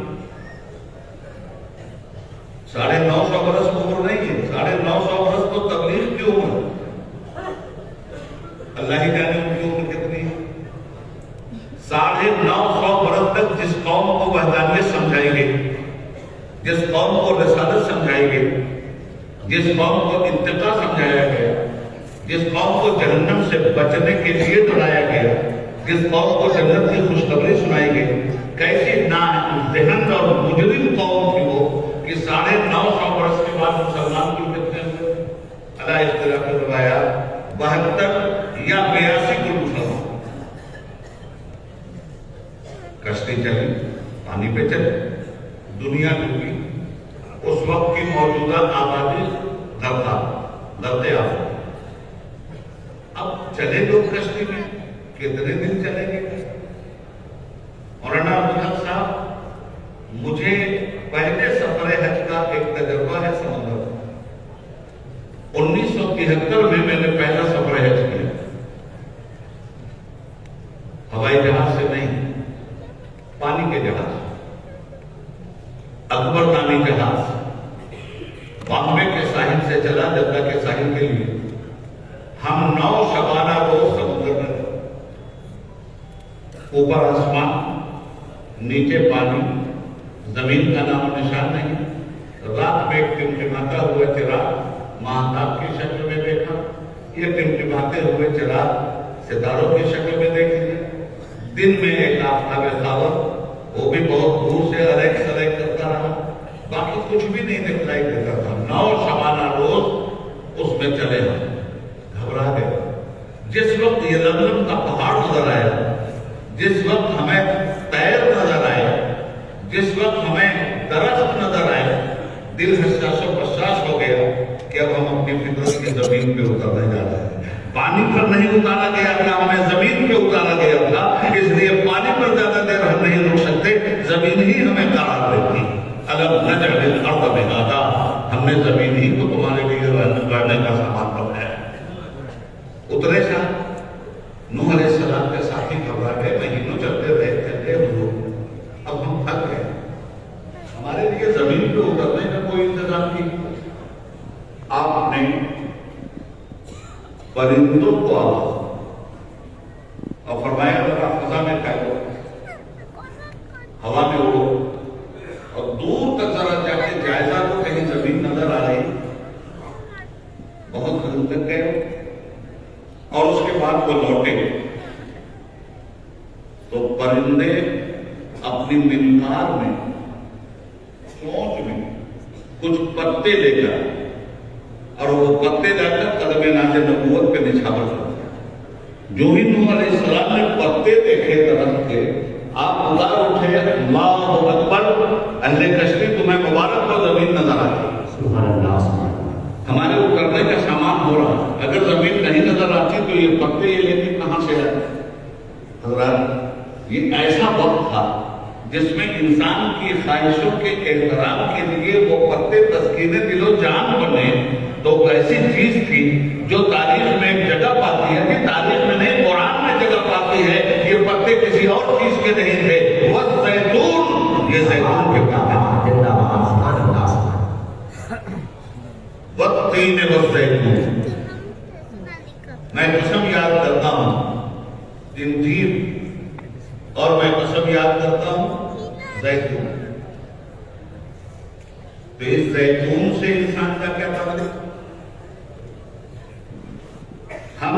950 برس عمر نہیں ہے، 950 برس تو تبلیغ کی عمر، اللہ ہی جانے ان کی عمر کتنی ہے۔ 950 برس تک جس قوم کو وحدانیت سمجھائی گئی، جس قوم کو رسالت سمجھائی گئی، جس قوم کو اتقاء سمجھایا گیا، جس قوم کو جہنم سے بچنے کے لیے ڈرایا گیا، جس قوم کو جنت کی خوشخبری سنائی گئی، کیسی ناذہن اور مجرم قوم تھی وہ کہ 950 برس کے بعد مسلمان کیوں کتنے ہوئے؟ اللہ اس طرح کی روایات 72 یا 82 کو مسلمان۔ کشتی چلی، پانی پہ چلی، دنیا ڈوبی، اس وقت کی موجودہ آبادی درتے آباد۔ اب چلے لوگ کشتی میں، کتنے دن چلیں گے؟ مولانا عبدالحق صاحب، مجھے پہلے سفر حج کا ایک تجربہ ہے سمندر۔ 1973 میں نے پہلا سفر حج کیا، ہوائی جہاز سے نہیں، پانی کے جہاز، اکبر نامی جہاز، بامبے کے ساحل سے چلا جدہ کے ساحل کے لیے۔ ہم 9 شبانہ روز سمندر میں، اوپر آسمان، نیچے پانی، زمین کا نام و نشان نہیں۔ رات میں ایک ٹمٹماتا ہوا چراغ مہتاب کی شکل میں دیکھا، یہ ٹمٹماتے ہوئے چراغ ستاروں کی شکل میں دیکھ لیا۔ دن میں ایک آفتاب خاور، وہ بھی بہت دور سے الیک سلیک کرتا رہا، باقی کچھ بھی نہیں دکھائی دیتا تھا۔ 9 شبانہ روز اس میں چلے ہم، گھبرا گئے۔ جس وقت یہ لملم کا پہاڑ نظر آیا، جس وقت ہمیں پیر نظر آئے، جس وقت ہمیں درخت نظر آئے، دل حساس و حساس ہو گیا کہ اب ہم اپنی فطرت کی زمین پہ اترنے جا رہے ہیں۔ پانی پر نہیں اتارا گیا تھا، ہمیں زمین پہ اتارا گیا تھا، اس لیے پانی پر زیادہ دیر ہم نہیں رک سکتے، زمین ہی ہمیں قرار دیتی۔ الم نجعل الارض مہادا، ہم نے زمین ہی کو تمہارے لیے رہنے کا سامان بنایا۔ اترے صاحب، نوح علیہ السلام کے ساتھی گھبرا گئے، مہینوں چلتے رہے، چلتے حضور اب ہم تھک گئے، ہمارے لیے زمین پہ اترنے کا کوئی انتظام نہیں۔ آپ نے پرندوں کو آواز اور فرمایا ذرا فضا میں پھیلو، ہوا میں اڑو، اور دور تک ذرا جا کے جائزہ کو کہیں زمین نظر آ رہی۔ بہت دور تک گئے اور اس کے بعد وہ لوٹے تو پرندے اپنی منقار میں، چونچ میں کچھ پتے لے کر، اور وہ پتے لے کر قدم ناز نبوت پہ نچھاور کرتے۔ جو ہی نوح علیہ السلام نے پتے دیکھے درخت کے، آپ ادار اٹھے، اللہ اکبر، اہل کشتی تمہیں مبارک ہو، زمین نظر آتی۔ سبحان اللہ، ہمارے اترنے کا سامان ہو رہا، اگر زمین نہیں نظر آتی تو یہ پتے یہ لیتے کہاں سے آتے؟ حضرات یہ ایسا وقت تھا جس میں انسان کی خواہشوں کے احترام کے لیے وہ پتے تسکین دل و جان بنے، تو ایسی چیز تھی جو تاریخ میں ایک جگہ پاتی ہے کہ تاریخ میں نہیں، قرآن میں جگہ پاتی ہے. یہ پتے کسی اور چیز کے نہیں تھے. والزیتون، یہ زیتون کے پتے تھے. والتین والزیتون. میں قسم یاد کرتا ہوں ان تین، اور میں قسم یاد کرتا ہوں زیتون. تو اس زیتون سے انسان کا کیا تعلق؟ ہم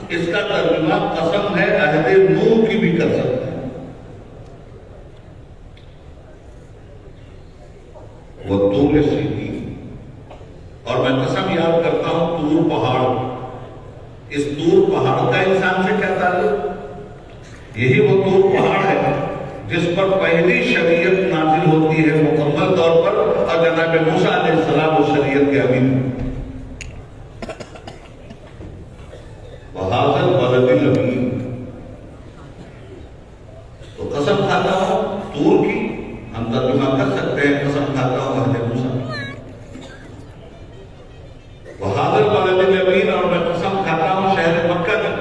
اس کا ترجمہ قسم ہے عہد نوح کی بھی کر سکتے ہیں. وہ طور سینین، اور میں قسم یاد کرتا ہوں طور پہاڑ. اس طور پہاڑ کا انسان سے کیا تعلق؟ یہی وہ طور پہاڑ ہے جس پر پہلی شریعت نازل ہوتی ہے مکمل طور پر، اور جناب موسیٰ علیہ السلام اس شریعت کے امین. وَهَذَا الْبَلَدِ الْأَمِينِ. تو قسم کھاتا ہوں طور کی، ہم ترجمہ کر سکتے ہیں قسم کھاتا ہوں عہد موسیٰ. وَهَذَا الْبَلَدِ الْأَمِينِ، اور میں قسم کھاتا ہوں شہر مکہ کی.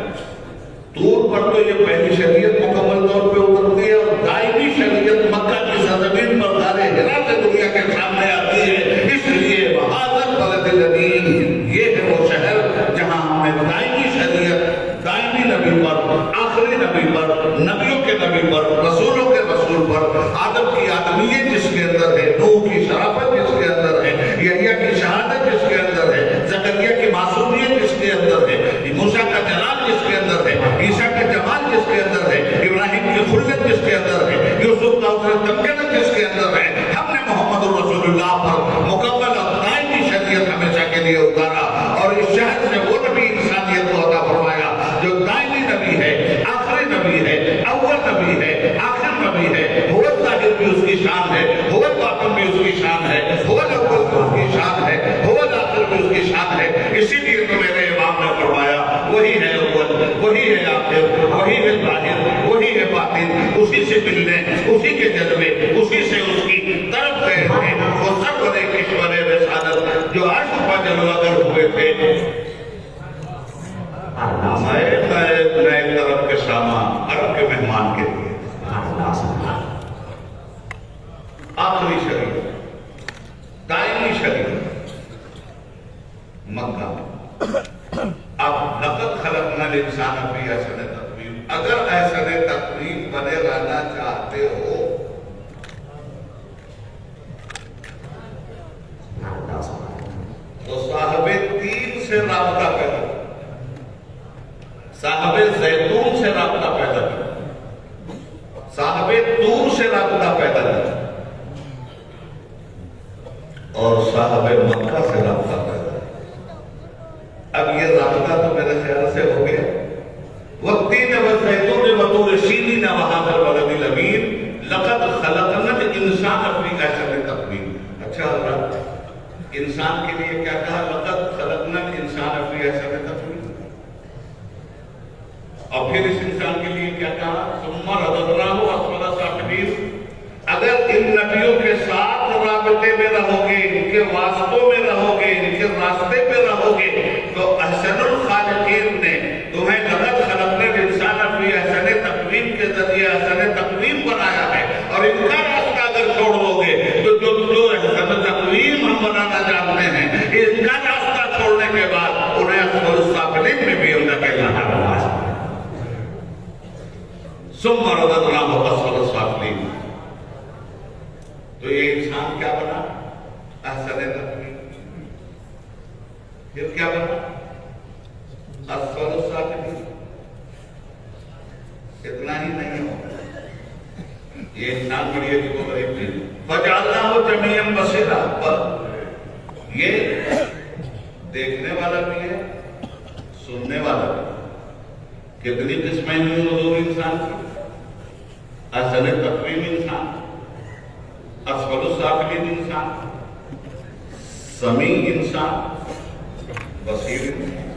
طور پر تو یہ پہلی شریعت مکمل طور پہ اترتی ہے، اور دائمی شریعت مکہ کی سرزمین پر غار حرا سے دنیا کے سامنے آتی ہے. اس لیے وَهَذَا الْبَلَدِ الْأَمِينِ، یہ ہے وہ شہر جہاں ہم نے دائمی شریعت، دائمی نبی پر، آخری نبی پر، نبیوں کے نبی پر، رسولوں کے رسول پر، آدم کی آدمیت جس کے اندر ہے، نوح کی شرافت جس کے اندر ہے، یحییٰ کی شہادت جس کے اندر ہے، زکریا کی معصومیت جس کے اندر ہے، موسیٰ کا جلال جس کے اندر ہے، عیسیٰ کا جمال جس کے اندر ہے، ابراہیم کی خلت جس کے اندر ہے، یوسف کا حسن تمکنت جس کے اندر ہے. ہم نے محمد رسول اللہ پر مکمل اور دائمی شریعت ہمیشہ کے لیے اتارا، اور اس شہر سے وہ نبی انسانیت کو عطا فرمایا جو دائمی نبی ہے، آخری نبی ہے، اول نبی ہے، آخر نبی ہے. هو الظاہر بھی اس کی شان ہے، هو الباطن بھی اس کی شان ہے، هو الاول بھی اس کی شان ہے، هو الاخر بھی اس کی شان ہے. اسی لیے تو میرے امام نے فرمایا وہی ہے اول، وہی ہے آخر، وہی ہے ظاہر، وہی ہے باطن. اسی سے ملنے، اسی کے جذبے، اسی سے اس کی طرف گئے تھے. وہ سرور کشور رسالت جو عرش پر جلوگر ہوئے تھے. میں ایک طرف کے سامان عرب کے مہمان کے لیے آخری شریعت، دائمی شریعت مکہ. اب لقد خلقنا الانسان فی احسن تقویم. اگر احسن تقویم بنے رہنا چاہتے ہو تو صاحب تین سے رابطہ پیدا کرو، صاحب زیتون سے رابطہ پیدا کرو، صاحب طور سے رابطہ پیدا کرو، اور صاحب مکہ سے رابطہ پیدا کرو. اب یہ رابطہ تو میرے خیال سے ہو گیا. والتین والزیتون وطور سینین وہذا البلد الامین لقد خلقنا الانسان فی احسن تقویم. اچھا حضرات، انسان کے لیے کیا کہا؟ لقد خلقنا الانسان فی احسن تقویم. اور پھر اس انسان کے لیے کیا کہا؟ ثم رددناہ اسفل سافلین. اگر ان نبیوں کے ساتھ رابطے میں رہو گے، ان کے واسطوں میں رہو گے، ان کے راستے پہ رہو گے، تو احسن الخالقین نے تمہیں لقد خلقنا الانسان فی احسن تقویم کے ذریعے احسن تقویم بنایا ہے. اور ان کا راستہ اگر چھوڑ دو گے تو جو احسن تقویم ہم بنانا چاہتے ہیں، ان کا راستہ چھوڑنے کے بعد انہیں اسفل السافلین میں بھی ہم دھکیلنا ہوگا. ثم رددناہ اسفل السافلین. تو یہ انسان کیا بنا؟ احسن تقویم. پھر کیا بنا؟ اسفل السافلین. اتنا ہی نہیں ہو، یہ انسان بڑی عجیب و غریب چیز. فجعلناہ جمیعا بصیرا. یہ دیکھنے والا بھی ہے، سننے والا بھی. کتنی قسمیں ہوئی حضور انسان کی؟ احسن تقویم انسان، اسفل السافلین انسان، سمیع انسان، بصیر انسان.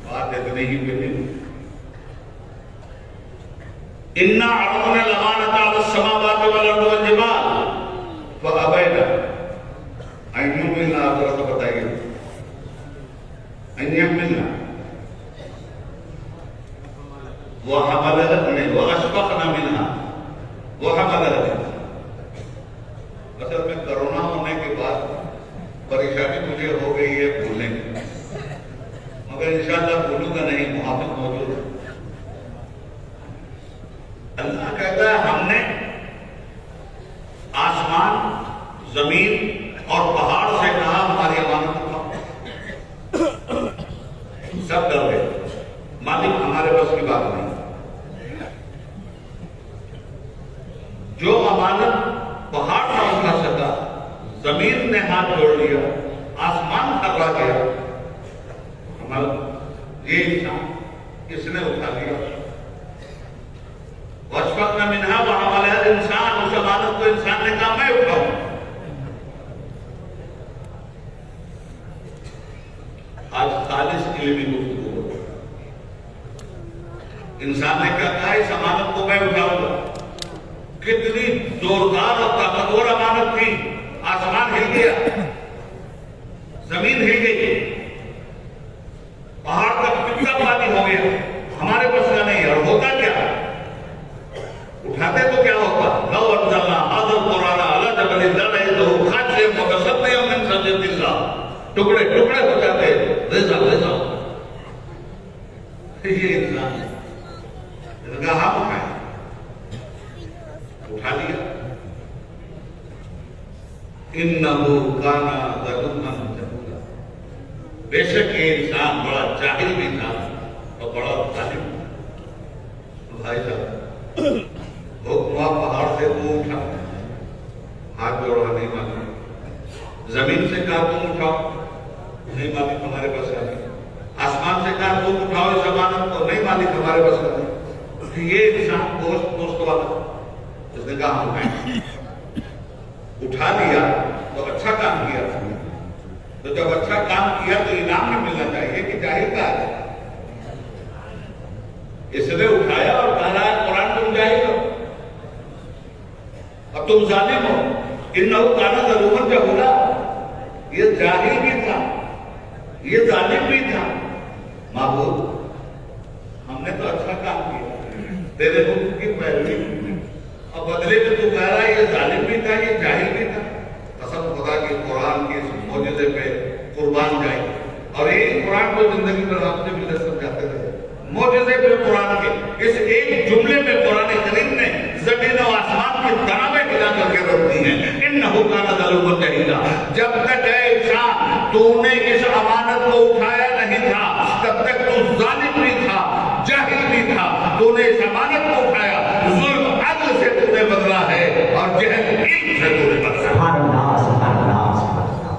بات اتنی ہی بھی نہیں. اِنَّا عَرَضْنَا الْأَمَانَةَ عَلَى السَّمَاوَاتِ وَالْأَرْضِ وَالْجِبَالِ فَأَبَيْنَ أَن يَحْمِلْنَهَا ذرا تو بتائیے أَن يَحْمِلْنَا وَأَشْفَقْنَ مِنْهَا وَحَمَلَهَا. اصل میں کرونا ہونے کے بعد پریشانی مجھے ہو گئی ہے بھولنے کی، مگر انشاءاللہ بھولوں گا نہیں، محافظ موجود ہے. اللہ کہتا ہے ہم نے آسمان، زمین اور پہاڑ سے کہا ہماری امانت اٹھاؤ. سب ڈر گئے، مالک ہمارے بس کی بات نہیں. جو امانت پہاڑ نہ اٹھا سکا، زمین نے ہاتھ جوڑ لیا، آسمان تھرا گیا، یہ انسان کس نے اٹھا لیا؟ وَأَشْفَقْنَا مِنْهَا وَحَمَلَهَا الْإِنسَانُ. اس امانت کو انسان نے کہا میں اٹھاؤں. آج خالص علمی گفتگو ہو. انسان نے کہا اس امانت کو میں اٹھاؤں گا. کتنی زوردار اور طاقتور امانت تھی. آسمان ہل گیا، زمین ہل گئی، پہاڑ کا کتنا پانی ہو گیا، ہمارے بس کا نہیں. اور ہوتا کیا؟ اٹھاتے تو کیا ہوتا؟ لو انزلنا هذا القرآن على جبل لرأيته خاشعا متصدعا من خشية الله. ٹکڑے ٹکڑے ہو جاتے، رضا رضا. یہ انسان کہا اٹھائے، اٹھا لیا. إِنَّهُ كَانَ ظَلُومًا جَهُولًا. بے شک یہ انسان بڑا جاہل بھی تھا اور بڑا ظالم. بھائی صاحب حکم پہاڑ سے تم اٹھا، ہاتھ جوڑا نہیں مانا. زمین سے کہا تم اٹھاؤ، نہیں مالک ہمارے پاس کا نہیں. آسمان سے کہا تم اٹھاؤ اس امانت کو، نہیں مالک ہمارے پاس کا نہیں. یہ انسان دوست والا اس نے کہا ہم ہیں. اٹھا لیا تو اچھا کام کیا. تو جب اچھا کام کیا تو انعام میں ملنا چاہیے کہ جاہل کا ہے. اس نے اٹھایا اور کہا رہا ہے قرآن تم جاہل ہو، اب تم ظالم ہو. انہو کان ظلوما جہولا. یہ جاہل بھی تھا، یہ ظالم بھی تھا. معبود ہم نے تو اچھا کام کیا، تیرے حکم کی پیروی کی، اور بدلے میں تو کہہ رہا ہے یہ ظالم بھی تھا، یہ جاہل بھی تھا. قسم خدا کی قرآن کی اس معجزے پہ قربان جائیں. اور یہ قرآن کو زندگی پر آپ نے بھی سمجھاتے رہے. معجزے پہ قرآن کے اس ایک جملے میں قرآن کریم نے زمین و آسمان کی تنابیں ہلا کر کے رکھ دی ہیں. انہو کان ظلوما جہولا. جب تک اے انسان تو نے اس امانت کو اٹھایا نہیں تھا، تب تک تو ظالم بھی تھا، جاہل بھی تھا. تو نے اس امانت کو اٹھایا، ظلم عدل سے تو نے بدلا ہے اور جہل علم سے تو نے بدلا. سبحان اللہ سبحان اللہ سبحان اللہ.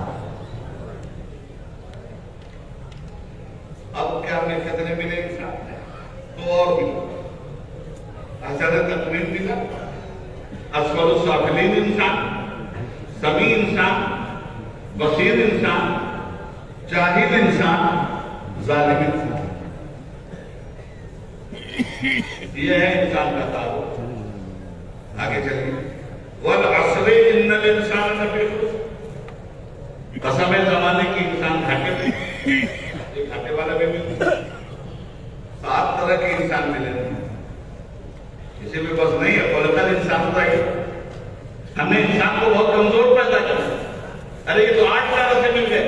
اب کیا ہمیں کتنے ملے انسان؟ تو اور بھی اثر تکمیل ملا. اسفل السافلین انسان، سمیع انسان، بصیر انسان، جاہل انسان، ظالم انسان. یہ ہے انسان کا تعارف. آگے چلیے. والعصر ان الانسان لفی خسر. قسم زمانے کی انسان گھاٹے میں. یہ گھاٹے والا بھی ملتا. 7 طرح کے انسان ملے ہیں. کسی میں بس نہیں ہے خلقل انسان ہوتا ہے. ہم نے انسان کو بہت کمزور پیدا کیا. ارے یہ تو 8 طرح سے مل گئے.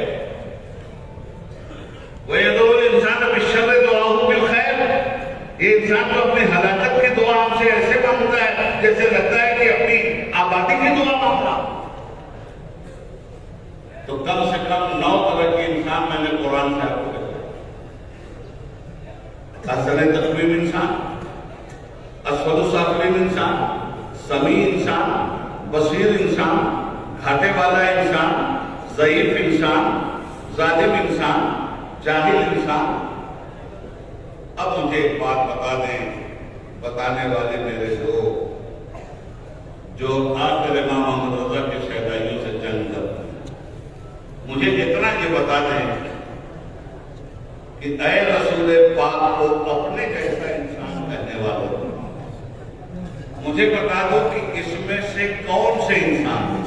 وَيَدْعُو الْإِنسَانَ بِالشَّرِّ دُعَاءُهُ بِالْخَيْرِ. یہ انسان تو اپنی ہلاکت کی دعا ہم سے ایسے مانگتا ہے جیسے لگتا ہے کہ اپنی آبادی کی دعا مانگتا. تو کم سے کم 9 طرح کے انسان میں نے قرآن سے آپ کو دیکھا. اصل تقویم انسان، اسفل السافلین انسان، سمیع انسان، بصیر انسان، گھاٹے والا انسان، ضعیف انسان، ظالم انسان، جاہل انسان. اب مجھے ایک بات بتا دیں بتانے والے میرے لوگ جو آخر امام محمد رضا کے شہدائیوں سے جنگ کرتے ہیں، مجھے اتنا یہ بتا دیں کہ اے رسول پاک کو اپنے جیسا انسان کہنے والا مجھے بتا دو کہ اس میں سے کون سے انسان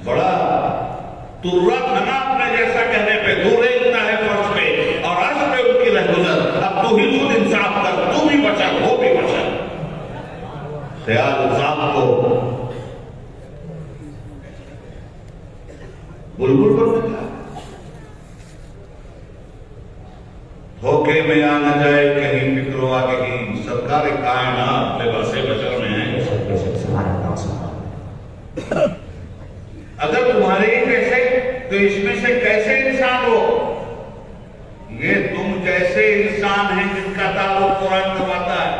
بڑا ترا کھنا اپنے جیسا کہنے پہ دورے اتنا ہے فرش پہ اور عرش پہ ان کی رہگزر. اب تو ہی خود انصاف کر, تو بھی بچا وہ بھی بچا. خیال ذات کو بلبل پر بچا دھوکے میں آ نہ جائے کہیں فکروں آگے کی. سرکار کائنات لباس بشر میں ہے. اگر تمہارے ہی جیسے تو اس میں سے کیسے انسان ہو؟ یہ تم جیسے انسان ہیں جن کا تعلق قرآن کرواتا ہے.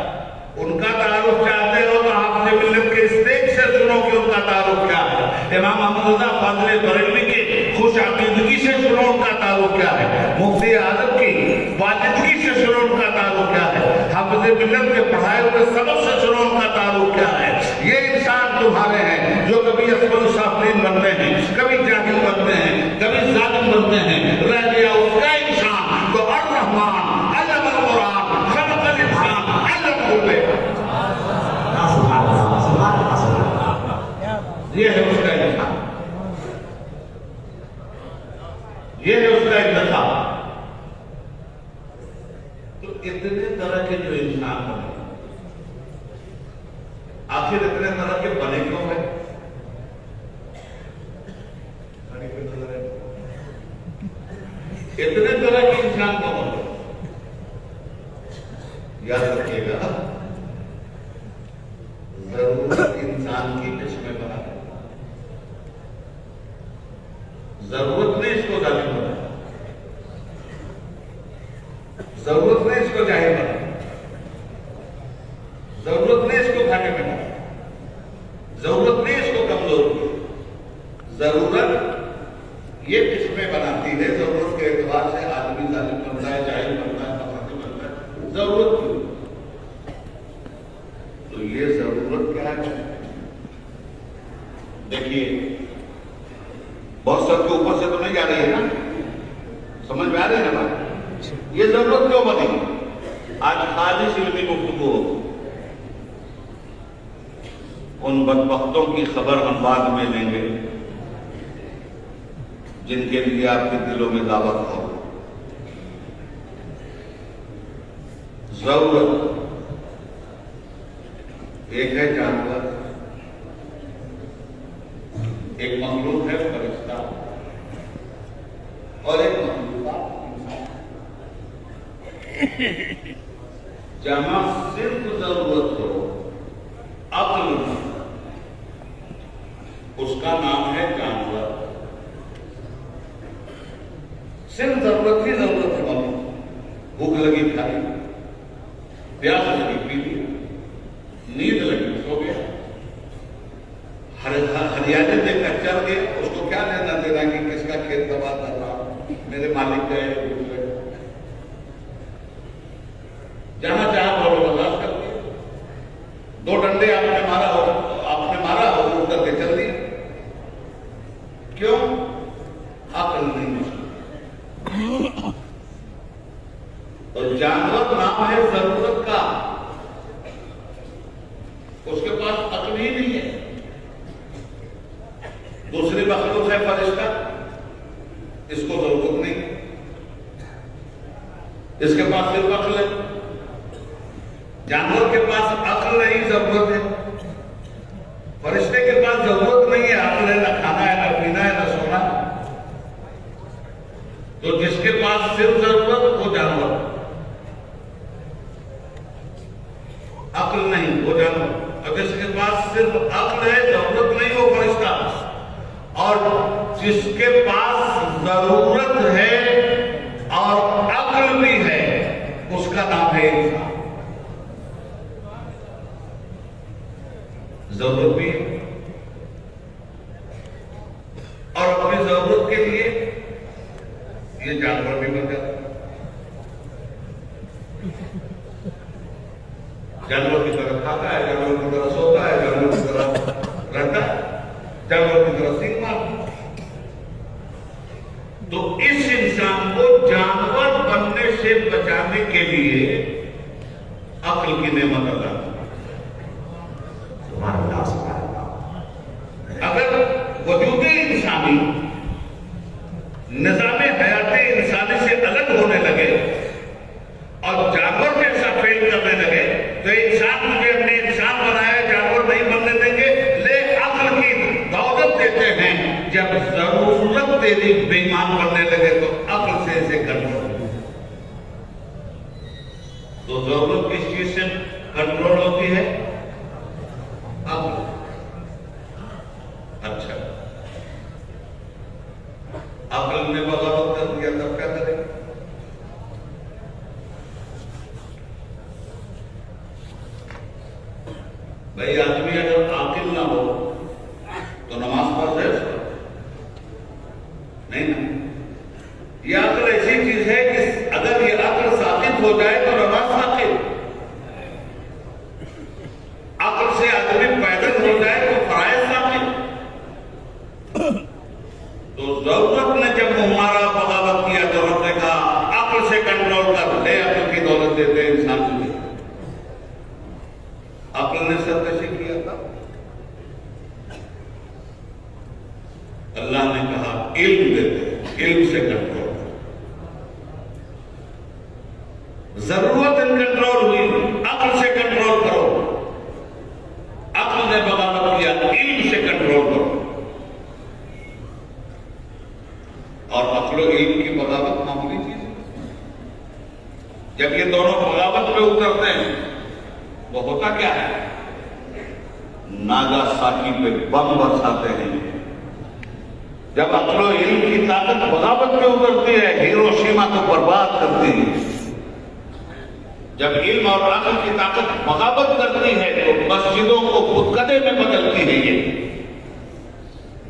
ان کا تعلق چاہتے ہو تو آپ نے ملت کے اسٹیج سے سنو کہ ان کا تعلق کیا ہے. امام احمد رضا فاضل بریلوی کے خوش عقیدگی سے سنو ان کا تعلق کیا ہے. مفتی اعظم کی واجدگی سے سنو ان کا تعلق کیا ہے. حافظ ملت کے پڑھائے ہوئے سبق سے سنو ان کا تعلق کیا ہے. یہ انسان تمہارے ہیں جو کبھی اسفل السافلین بنتے ہیں, کبھی جاہل بنتے ہیں, کبھی ظالم بنتے ہیں. رہ گیا اس کا انسان تو الرحمن علم القرآن خلق الانسان علمہ البیان. یہ ہے اس کا انسان, یہ ہے اس کا انتخاب. تو اتنے طرح کے جو انسان بنے, آخر اتنے طرح کے بنے کیوں ہے؟ اتنے طرح کے انسان کو بنے, یاد رکھیے گا, ضرورت انسان کی قسمیں بنا. ضرورت نے اس کو ظالم بنا, ضرورت نے اس کو جاہل بنا, ضرورت نے اس کو گھاٹے میں ڈالا, ضرورت نے اس کو کمزور کیا. ضرورت یہ قسمیں بناتی ہے. ضرورت کے اعتبار سے آدمی ظالم بنتا ہے, جاہل بنتا ہے, نافرمان بنتا ہے. ضرورت کیوں؟ تو یہ ضرورت کیا ہے؟ دیکھیے, بہت سب کے اوپر سے تو نہیں جا رہی ہے نا, سمجھ میں آ رہی ہے نا بات. یہ ضرورت کیوں بنی؟ آج خالص علمی گفتگو ہو. ان بدبختوں کی خبر ہم بعد میں لیں گے جن کے لیے آپ کے دلوں میں دعوت ہو. ضرورت ایک ہے جانور, ایک مخلوق ہے فرشتہ, اور ایک مخلوق انسان. جہاں صرف ضرورت ہو عقل, اس کا نام ہے جانور. صرف ضرورت ہی ضرورت ہے. بھوک لگی کھائی, پیاس لگی پی لی, نیند لگی سو گیا, ہریالی دیکھ کر چل گیا. اس کو کیا لینا دینا کہ کس کا کھیت تباہ کر رہا, میرے مالک کا ہے دوسرے. جہاں چاہا بولو برداشت کر دیا. دو ڈنڈے آپ نے مارا ہو اٹھ کر کے چل دی. کیوں؟ عقل نہیں ہے. اور جانور نام ہے ضرورت کا, اس کے پاس عقل ہی نہیں ہے. دوسری مخلوق ہے فرشتہ, اس کو ضرورت نہیں, اس کے پاس صرف عقل ہے. جانور کے پاس عقل نہیں, ضرورت ہے. فرشتے کے پاس ضرورت نہیں ہے, عقل ہے, نہ کھانا ہے, نہ پینا ہے, نہ سونا. تو جس کے پاس صرف ضرورت وہ جانور, عقل نہیں وہ جانور. اور جس کے پاس صرف عقل ہے, ضرورت نہیں, وہ فرشتہ. اور جس کے پاس ضرورت ہے اور عقل بھی ہے, اس کا نام ہے انسان. ضرورت بھی ہے اور اپنی ضرورت کے لیے یہ جانور بھی بن جاتا ہے. جانور کی طرح کھاتا ہے, جانور کی طرح سوتا ہے, جانور کی طرح رہتا ہے, جانور کی طرح سینگ مارتا ہے. تو اس انسان کو جانور بننے سے بچانے کے لیے عقل کی نعمت ادا کی۔ اگر وجود انسانی نظام حیات انسانی سے الگ ہونے لگے اور جانور جیسا فیل کرنے لگے تو انسان مجھے ہم نے انسان بنایا، جانور نہیں بننے دیں گے۔ لے عقل کی دولت دیتے ہیں، جب ضرورت تیری بے ایمان بننے لگے تو عقل سے اسے کنٹرول۔ تو ضرورت کس چیز سے کنٹرول ہوتی ہے؟ عقل۔ اچھا، عقل نے بغاوت کر دیا تب کیا کرے؟ بھائی آدمی اگر عاقل نہ ہو تو نماز پڑھ جائے نہیں نا؟ یہ عقل ایسی چیز ہے کہ اگر یہ عقل ساقط ہو جائے تو نماز ساقط، عقل سے آدمی پیدل ہو جائے تو فرائض ساقط۔ تو ضرورت نے جب ہمارا بغاوت کیا تو رب نے کہا عقل سے کنٹرول کر، لے عقل کی دولت دیتے انسان کو۔ عقل نے سرکشی کیا تھا، اللہ نے کہا علم دیتے، علم سے کنٹرول کر۔ ضرورت ان کنٹرول ہوئی، عقل سے کنٹرول کرو۔ عقل نے بغاوت کیا، علم سے کنٹرول کرو۔ اور عقل و علم کی بغاوت معمولی چیز ہے؟ جب یہ دونوں بغاوت پہ اترتے ہیں وہ ہوتا کیا ہے؟ ناگا ساکی پہ بم برساتے ہیں۔ جب عقل و علم کی طاقت بغاوت پہ اترتی ہے، ہیروشیما کو برباد کرتی ہے۔ جب علم اور عقل کی طاقت بغاوت کرتی ہے تو مسجدوں کو خودکدے میں بدلتی ہے۔ یہ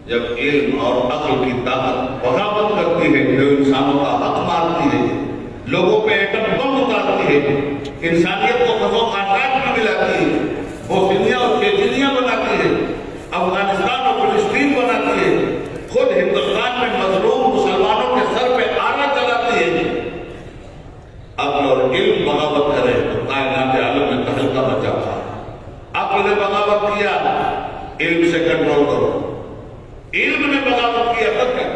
جب علم اور عقل کی طاقت بغاوت کرتی ہے تو انسانوں کا حق مارتی ہے، لوگوں پہ ایٹم بم اتارتی ہے، انسانیت کو خزو خاندان میں ملاتی ہے، بوسنیا اور چیچنیا بناتی ہے، افغانستان اور فلسطین بناتی ہے، خود ہندوستان میں مظلوم مسلمانوں کے سر پہ آرا چلاتی ہے۔ عقل اور علم بغاوت کرے تو کائنات عالم میں تہلکہ مچا تھا۔ عقل نے بغاوت کیا، علم سے کنٹرول کرو۔ علم نے بغاوت کیا تب کیا؟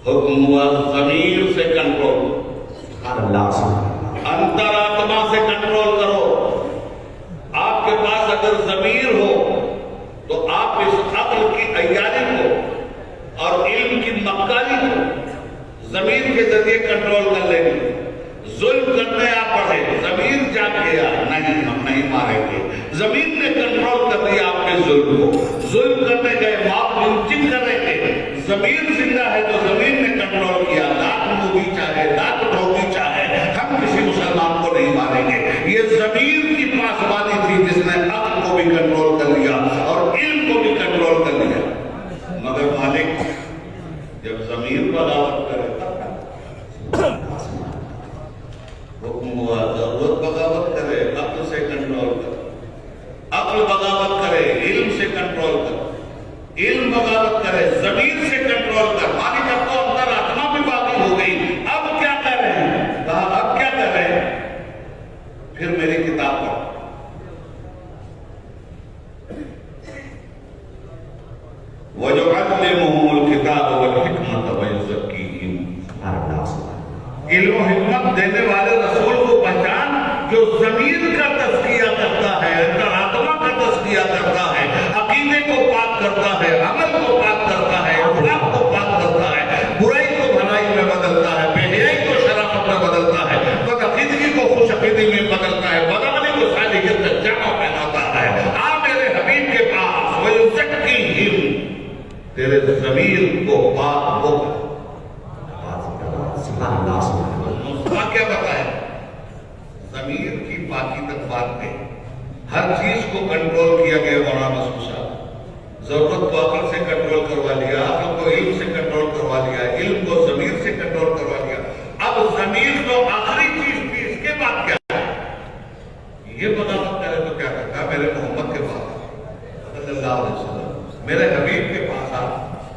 حکم ہوا ضمیر سے کنٹرول، انترآتما سے کنٹرول کرو۔ آپ کے پاس اگر ضمیر ہو تو آپ اس عقل کی عیاری کو اور علم کی مکاری کو ضمیر کے ذریعے کنٹرول کر لیں گے۔ ظلم کرنے آپ پڑھے، ضمیر جاگ گیا، نہیں ہم نہیں ماریں گے، زمین نے کنٹرول کر دیا آپ کے ظلم کو۔ ظلم کرنے گئے، موت منچن کرنے گئے، زمین زندہ ہے تو زمین نے کنٹرول کیا۔ لاکھ موگی چاہے، لاکھ ڈھوگی چاہے، ہم کسی مسلمان کو نہیں ماریں گے۔ یہ زمین کی پاسبانی تھی جس نے عقل کو بھی کنٹرول کر لیا اور علم کو بھی کنٹرول کر لیا۔ مگر مالک جب زمین بغاوت کرے حکم ہوا ضرورت بغاوت کرے، عقل سے کنٹرول کر۔ عقل بغاوت کرے، علم سے کنٹرول کر۔ علم بغاوت کرے، ضمیر سے کنٹرول کر۔ مالک اب تو انترآتما بھی باقی ہو گئی، اب کیا کر رہے ہیں؟ کہا اب کیا کر رہے ہیں؟ پھر میری کتاب پڑھو۔ وَيُعَلِّمُهُمُ الْكِتَابَ وَالْحِكْمَةَ وَيُزَكِّيهِمْ۔ علم و حکمت دینے والے رسول کو پہچان جو ضمیر کا تزکیہ کرتا ہے، انترآتما کا تزکیہ کرتا ہے، عقیدے کو پاک کرتا ہے، عمل کو پاک کرتا ہے، اخلاق کو پاک کرتا ہے، برائی کو بھلائی میں بدلتا ہے، بے حیائی کو شرافت میں بدلتا ہے، بدعقیدگی کو خوش عقیدگی میں بدلتا ہے، بدعملی کو صالحیت میں جامع پہناتا ہے۔ آ میرے حبیب کے پاس، وَيُزَكِّيهِمْ، تیرے ضمیر کو پاک ہو کر۔ مصطفیٰ کیا بتایا؟ ضمیر کی پاکی تک بات پہ ہر چیز کو کنٹرول کیا گیا۔ مولانا مسعود صاحب ضرورت کو عقل سے کنٹرول کروا لیا، عقل کو علم سے کنٹرول کروا لیا، علم کو ضمیر سے کنٹرول کروا لیا۔ اب ضمیر جو آخری چیز تھی، اس کے بعد کیا ہے؟ یہ بغاوت کرے تو کیا کرتا؟ میرے محمد کے پاس صلی اللہ علیہ وسلم، میرے حبیب کے پاس آ،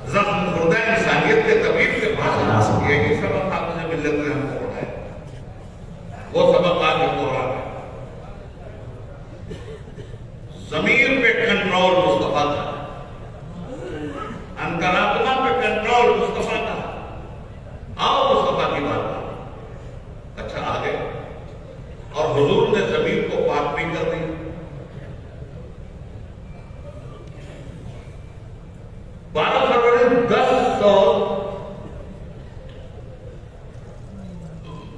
زخم خوردہ انسانیت کے طبیب کے پاس آ۔ یہی سبق آپ سے ملت نے ہم کو پڑھایا، وہ سبق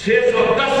610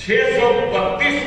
632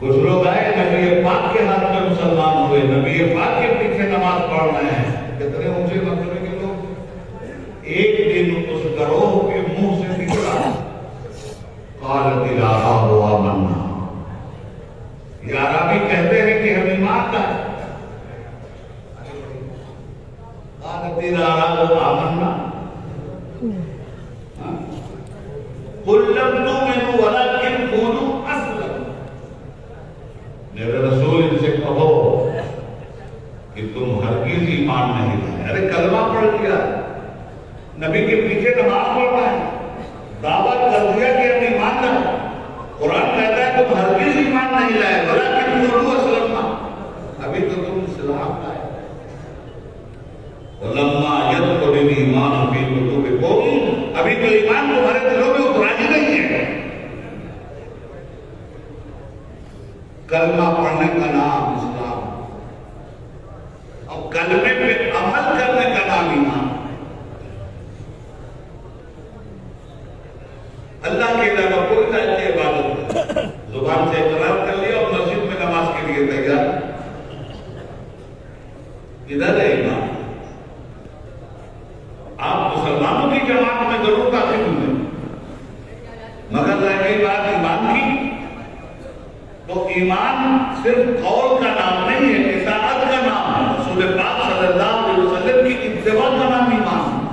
کچھ لوگ آئے نبی پاک کے ہاتھ میں مسلمان ہوئے، نبی پاک کے پیچھے نماز پڑھ رہے ہیں، کتنے اونچے مرتبے کے لوگ۔ ایک دن اس گروہ کے منہ سے نکلا قالت العرب آمنا، یہ عربی کہتے ہیں کہ ہم ایمان لائے۔ قالت العرب آمنا قل لم تؤمنوا ولكن قولوا اسلموا، میرے رسول ان سے کہو کہ تم ہرگز ایمان نہیں لائے۔ ارے کلمہ پڑھ لیا، نبی کے پیچھے نماز پڑھ رہا ہے، دعوت کر دیا کہ ہم ایمان لائے، قرآن کہتا ہے تم ہرگز ایمان نہیں لائے، ولكن قولوا اسلمنا، ابھی تو تم اسلام لائے۔ وَلَمَّا يَدْخُلِ الْإِيمَانُ فِي قُلُوبِكُمْ، ابھی تو ایمان تمہارے دلوں میں اترا ہی نہیں ہے۔ کلمہ پڑھنے کا نام اسلام، اور کلمے پہ عمل کرنے کا نام ایمان۔ اللہ کے علاوہ کوئی ذات کی عبادت، زبان سے اقرار کر لیا اور مسجد میں نماز کے لیے تیار، ادھر ہے ایمان۔ آپ مسلمانوں کی جماعت میں ضرور داخل ہوئے، مگر رہ گئی بات ایمان کی، تو ایمان صرف قول کا نام نہیں ہے، اطاعت کا نام ہے۔ رسول پاک صلی اللہ علیہ وسلم کی اتباع کا نام ایمان،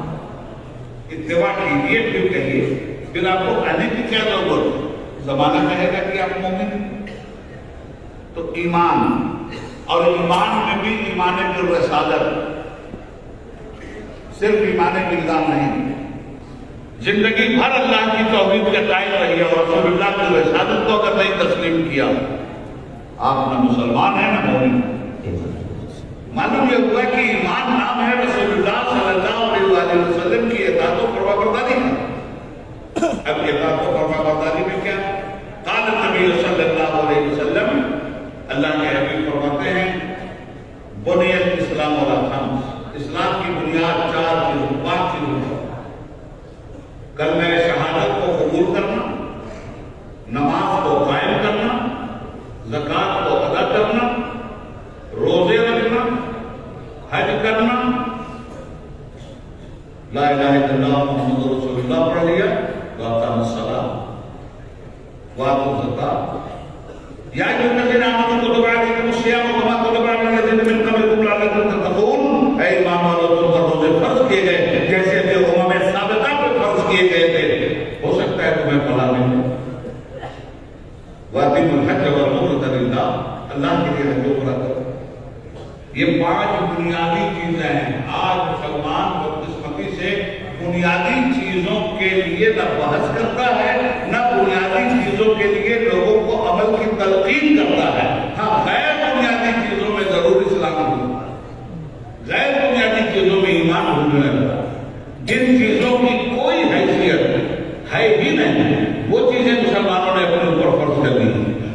اتباع کیجیے پھر کہیے، پھر آپ کو کہنے کی کیا ضرورت؟ زمانہ کہے گا کہ آپ مومن۔ تو ایمان، اور ایمان میں بھی ایمان بالرسالت، صرف ایمان باللہ نہیں، زندگی بھر اللہ کی توحید کا قائل رہی اور رسول اللہ کی رسالت کو اگر نہیں تسلیم کیا، آپ نہ مسلمان ہیں نہ مومن۔ معلوم یہ ہوا کہ ایمان نام ہے رسول اللہ صلی اللہ علیہ وسلم کی اطاعت و فرما برداری کا۔ اب اطاعت و فرما برداری میں کیا؟ قال نبی صلی اللہ علیہ وسلم، اللہ کے حبیب فرماتے ہیں بنی الاسلام علی خمس، اسلام کی بنیاد 4 چیزوں 5 چیزوں پر، کلمہ شہادت کو قبول کرنا، نماز کو قائم کرنا، زکوٰۃ کو ادا کرنا، روزے رکھنا، حج کرنا، لا الہ الا اللہ محمد رسول اللہ پڑھ لیا، وَأَقَامُوا الصَّلَاةَ وَآتَوُا الزَّكَاةَ، یا ایھا الذین آمنوا کتب علیکم الصیام کما کتب علی الذین من قبلکم لعلکم تتقون، اے ایمان والو تم پر روزے فرض کیے گئے جیسے کہ امم سابقہ پر فرض کیے گئے تھے، ہو سکتا ہے تمہیں فلاح ملے۔ وَأَتِمُّوا الْحَجَّ وَالْعُمْرَةَ لِلَّهِ، اللہ کے لیے حج و عمرہ کرو۔ یہ 5 بنیادی چیزیں ہیں۔ آج مسلمان بدقسمتی سے بنیادی چیزوں کے لیے نہ بحث کرتا ہے، نہ بنیادی چیزوں کے لیے لوگوں کو عمل کی تلقین کرتا ہے۔ ہاں، غیر بنیادی چیزوں میں ضرور اسلام ہوتا ہے، غیر بنیادی چیزوں میں ایمان ڈھونڈنے لگتا ہے۔ جن چیزوں کی کوئی حیثیت ہے ہی نہیں، وہ چیزیں مسلمانوں نے اپنے اوپر فرض کر دی،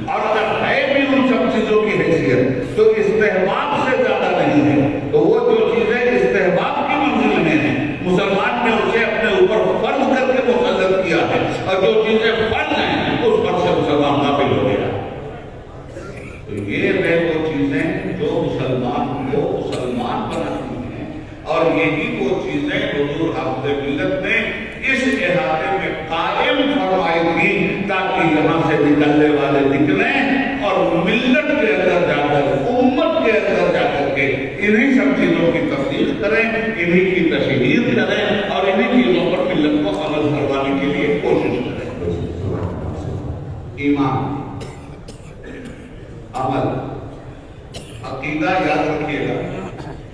اور اگر ہے بھی ان سب چیزوں کی حیثیت تو استحباب سے زیادہ نہیں ہے، تو وہ جو چیزیں استحباب کی منزل میں ہیں مسلمان نے اسے اپنے اوپر فرض کر کے مسلط کیا ہے، اور جو چیزیں فرض ہیں اس پر سے مسلمان قابل ہو گیا۔ تو یہ ہے وہ چیزیں جو مسلمان کو مسلمان بناتی ہیں، اور یہی وہ چیزیں حضور حافظ ملت نے اس احاطے میں قائم فرمائی تھی تاکہ یہاں سے نکلنے والے نکلیں اور ملت کے اندر جا کر، امت کے اندر جا کر کے انہی سب چیزوں کی تفصیل کریں، انہی کی تشہیر کریں، اور انہی چیزوں پر ملت کو عمل کروانے کے لیے کوشش کریں۔ ایمان، عمل، عقیدہ یاد رکھیے گا،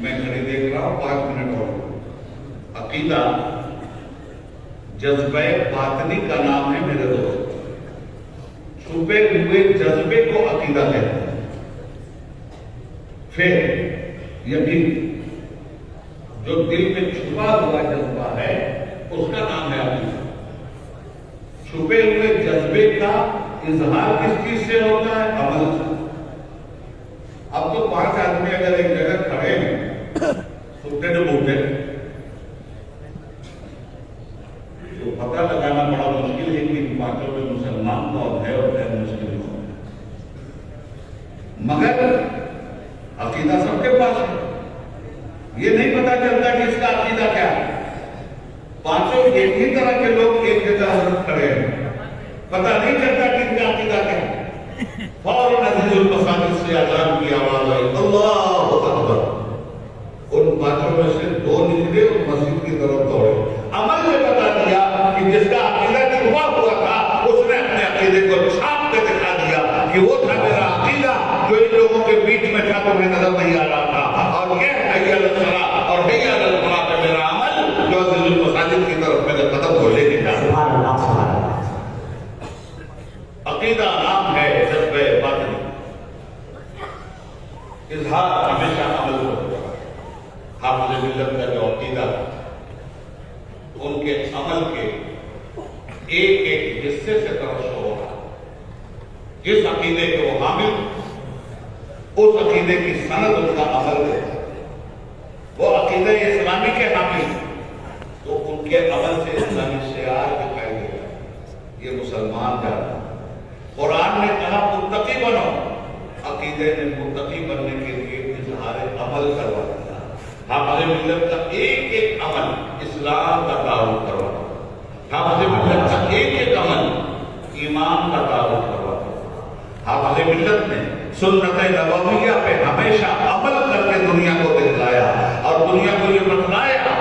میں گھڑی دیکھ رہا ہوں 5 منٹ اور۔ عقیدہ جذبہ باطنی کا نام ہے میرے دوست، چھپے ہوئے جذبے کو عقیدہ کہتے ہیں۔ پھر یقین، جو دل میں چھپا ہوا جذبہ ہے اس کا نام ہے عقیدہ۔ چھپے ہوئے جذبے کا اظہار کس چیز سے ہوتا ہے؟ عمل سے۔ اب تو 5 آدمی اگر ایک جگہ کھڑے ہیں سوٹے نے بوٹے، تو پتہ لگانا بڑا مشکل ہے کہ 5 میں مسلمان کون ہے اور غیر مسلم کون ہے۔ مگر عقیدہ سب کے پاس ہے. یہ نہیں پتا چلتا کہ اس کا عقیدہ کیا ہے. پانچوں ایک ہی طرح کے لوگ ایک جگہ حضرت کھڑے ہیں, پتا نہیں چلتا کہ ان کا عقیدہ کیا ہے. فوراً عزیز المساجد سے اذان کی آواز آئی, اللہ اکبر. ان پانچوں میں سے دو نکلے اور مسجد کی طرف دوڑے. عمل نے بتا دیا کہ جس کا عقیدہ چھپا ہوا تھا اس نے اپنے عقیدے کو چھاپ کے دکھا دیا کہ وہ تھا میرا عقیدہ جو ان لوگوں کے بیچ میں تھا تو انہیں نظر نہیں آ رہا تھا. اور یہ حی علی الصلاۃ اور حی علی الفلاح کا میرا عمل جو عزیز المساجد کی طرف میرے قدم کو لے کے جا. سبحان اللہ سبحان اللہ. عقیدہ نام ہے جذبہ باطنی. اظہار ہمیشہ عمل ہوتا ہے. حافظ ملت کا جو عقیدہ ان کے عمل کے ایک ایک حصے سے ترشح ہو رہا. جس عقیدے کے وہ حامل, اس عقیدے کی سند ان کا عمل ہے. وہ عقیدہ اسلامی کے حامل تو ان کے عمل سے اسلامی شعار دکھائی دے گا, یہ مسلمان جاتا. قرآن نے کہا متقی بنو, عقیدے نے متقی بننے کے لیے اظہار عمل کروا دیا. حافظ ملت کا ایک ایک عمل اسلام کا تعارف کروا دیا. حافظ ملت کا ایک ایک عمل ایمان کا تعارف کروا دیا. حافظ ملت نے سنت نبویہ پہ ہمیشہ عمل کر کے دنیا کو دکھلایا اور دنیا کو یہ بتلایا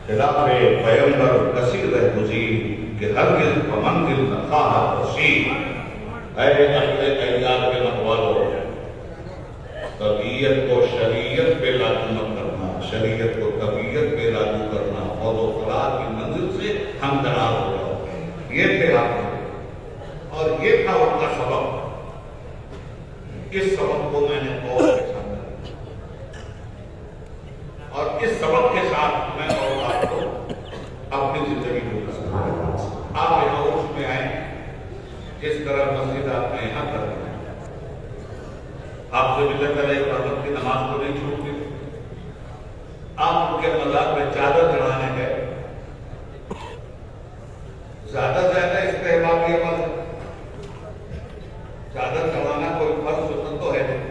خلاف پیغمبر کثیر گزیر کہ ہرگز بمنزل نخواہ رسید. اے اہل ایار کے متوالو, طبیعت کو شریعت پہ لاگو مت کرنا, شریعت کو طبیعت پہ لاگو کرنا. اور و قرار کی منزل سے ہم درار ہو جاؤ. یہ تھے آپ اور یہ تھا ان کا سبب. اس سبب کو میں نے اور کے ساتھ اور اس سبب کے ساتھ میں اور آپ کو اپنی زندگی کو کرتا ہوں. آپ یہاں عرس میں آئیں, جس طرح مسجد آپ نے یہاں کر دیا. آپ سے ملت کر ایک رحمت کی نماز کو نہیں چھوڑتے. آپ ان کے مزار میں چادر چڑھانے گئے. زیادہ سے زیادہ استحبابی عمل ہے. چادر چڑھانا کوئی فرض سنت تو ہے نہیں,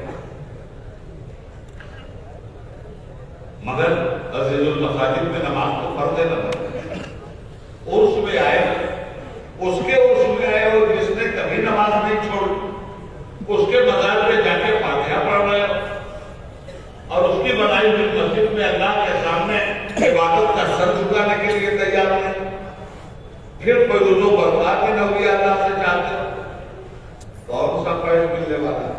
مگر عزیز المساجد میں نماز تو فرض ہے نا. عرس میں آئے, اس کے عرس میں آئے اور جس نے کبھی نماز نہیں چھوڑی اس کے مزار پہ جا کے فاتحہ پڑھ رہے اور اس کی بنائی ہوئی مسجد میں اللہ کے سامنے عبادت کا سر جھکانے کے لیے تیار ہیں. پھر کوئی رجوع برتا کے نبی اللہ سے چاہتے ہو کون سا فیض ملنے والا ہے.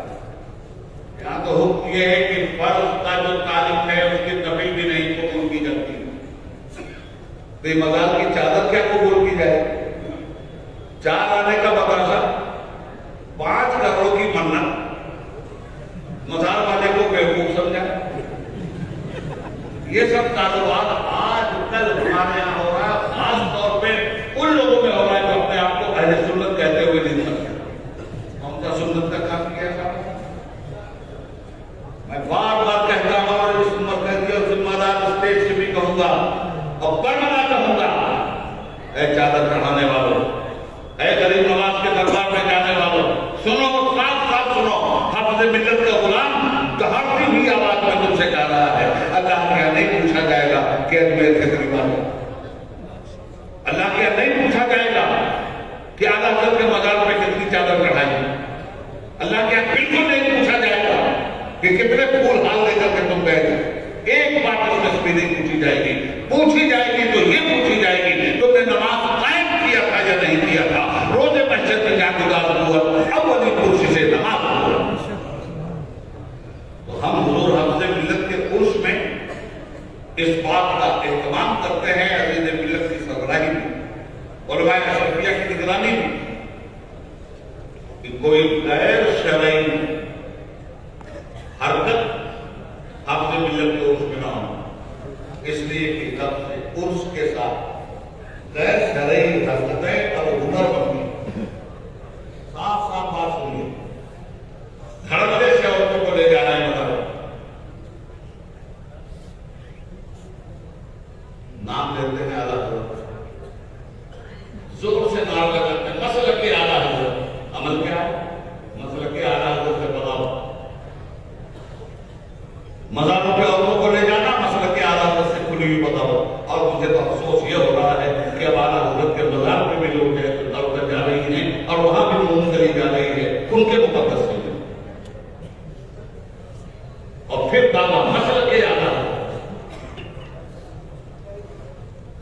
یہاں تو حکم یہ ہے کہ فرض کا جو تعلق ہے اس کی کبھی بھی نہیں قبول کی جاتی. تو مزار کی چادر کیا قبول کی جائے. 4 آنے کا مدرسہ, 5 کروڑ کی منت, مزار والے کو بیوقوف سمجھا. یہ سب کاروبار آج کل ہمارے یہاں ہو رہا ہے, خاص طور پہ ان لوگوں میں ہو رہا ہے جو اپنے آپ کو اہل سنت کہتے ہوئے نہیں سمجھتے. ہم کا سنت کا کام کیا تھا. میں بار بار کہتا ہوں اور اس مرکزی اور ذمہ دار اسٹیج سے بھی کہوں گا اور بڑھنا چاہوں گا, اے چادر چڑھانے والوں, اے غریب نواز کے دربار میں جانے والوں, سنو, ساتھ ساتھ سنو. حافظ ملت کا غلام دہاڑتی ہوئی آواز میں تم سے کہہ رہا ہے, اللہ کے یہاں نہیں پوچھا جائے گا کہ اجمیر کے قریبان ہے. اللہ کے یہاں نہیں پوچھا جائے گا کہ اعلیٰ حضرت کے مزار پہ کتنی چادر چڑھائی. اللہ کے یہاں بالکل نہیں پوچھا جائے گا کہ کتنے پھول حال لے کر کے تم گئے. ایک بات اس میں نہیں پوچھی جائے گی. پوچھی جائے گی تو یہ پوچھی جائے گی تم نے نماز قائم کیا تھا یا نہیں کیا تھا. روزے مسجد میں جا کے اولی کرسی سے نماز پڑھو. تو ہم حضور حافظ ملت کے عرس میں اس بات کا اہتمام کرتے ہیں, عزیز ملت کی سربراہی میں, علماء اشرفیہ کی نگرانی میں, کہ کوئی غیر شرعی حرکت حافظ ملت کے عرس میں نہ ہو. اس لیے کہ لفظ عرس کے ساتھ غیر شرعی حرکتیں اور ہنر بنی. صاف صاف بات سنیے. دھڑکنے سے عورتوں کو لے جانا ہے, مطلب نام لیتے ہیں اعلیٰ حضرت, زور سے نعرہ لگاتے ہیں مسلک کے اعلیٰ حضرت. عمل کیا ہے؟ مسلک کے اعلیٰ حضرت سے مزاروں پہ عورتوں کو لے جانا مسئلہ کے اعلیٰ حضرت سے کھلی ہوئی بتاؤ. اور مجھے تو افسوس یہ ہو رہا ہے کہ اب اعلیٰ حضرت کے مزار پہ بھی لوگ عورتیں جا رہی ہیں اور وہاں بھی منہ کری جا رہی ہے ان کے مقدس سے. اور پھر دعویٰ مسئلہ کے اعلیٰ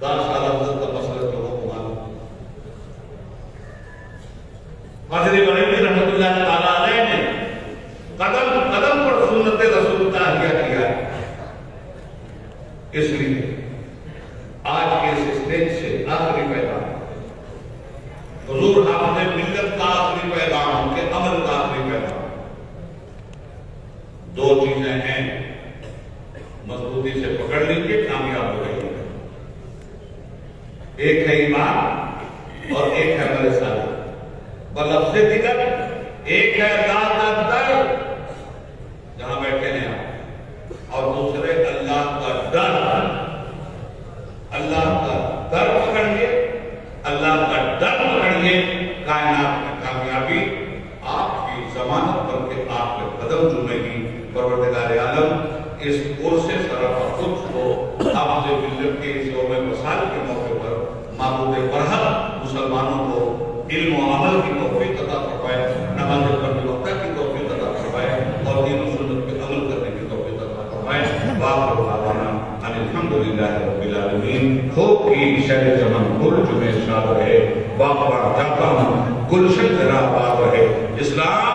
کاش اعلیٰ حضرت کا مسئلہ جو ہو معلوم. حضرت بریلوی رحمۃ اللہ تعالیٰ علیہ نے قدم قدم پر سنت رسول تاہیہ کیا ہے. اس لیے آج کے اس اسٹیج سے آخری پیغام حضور حافظ ملت کا آخری پیغام کے عمل کا آخری پیغام. دو چیزیں ہیں مضبوطی سے پکڑ لیجیے کامیاب ہو رہی ہے. ایک ہے ایمان اور ایک ہے عمل صالح. بلفظ دیگر ایک ہے اللہ کا در جہاں بیٹھے ہیں آپ اور دوسرے اللہ کا ڈر. اللہ کا ڈر پکڑیے اللہ کا ڈر پکڑیے کائنات میں کامیابی آپ کی ضمانت بن کے آپ کے قدم چومے گی. پروردگار عالم اس عرص شرف قدس کو آپ سے ملت کے اس یوم وصال کے موقع پر معبود برحق مسلمانوں کو علم و عمل کی توفیق عطا فرمائے, نماز پڑھنے وقت کی توفیق عطا فرمائے اور دین و سنت پہ عمل کرنے کی توفیق عطا فرمائے. وآخر دعوانا ان الحمدللہ رب العالمین. خوب کی شہر چمن گل جمع شاد رہے, باغ باغ جاتا ہوں گلشن تیرا آباد رہے. اسلام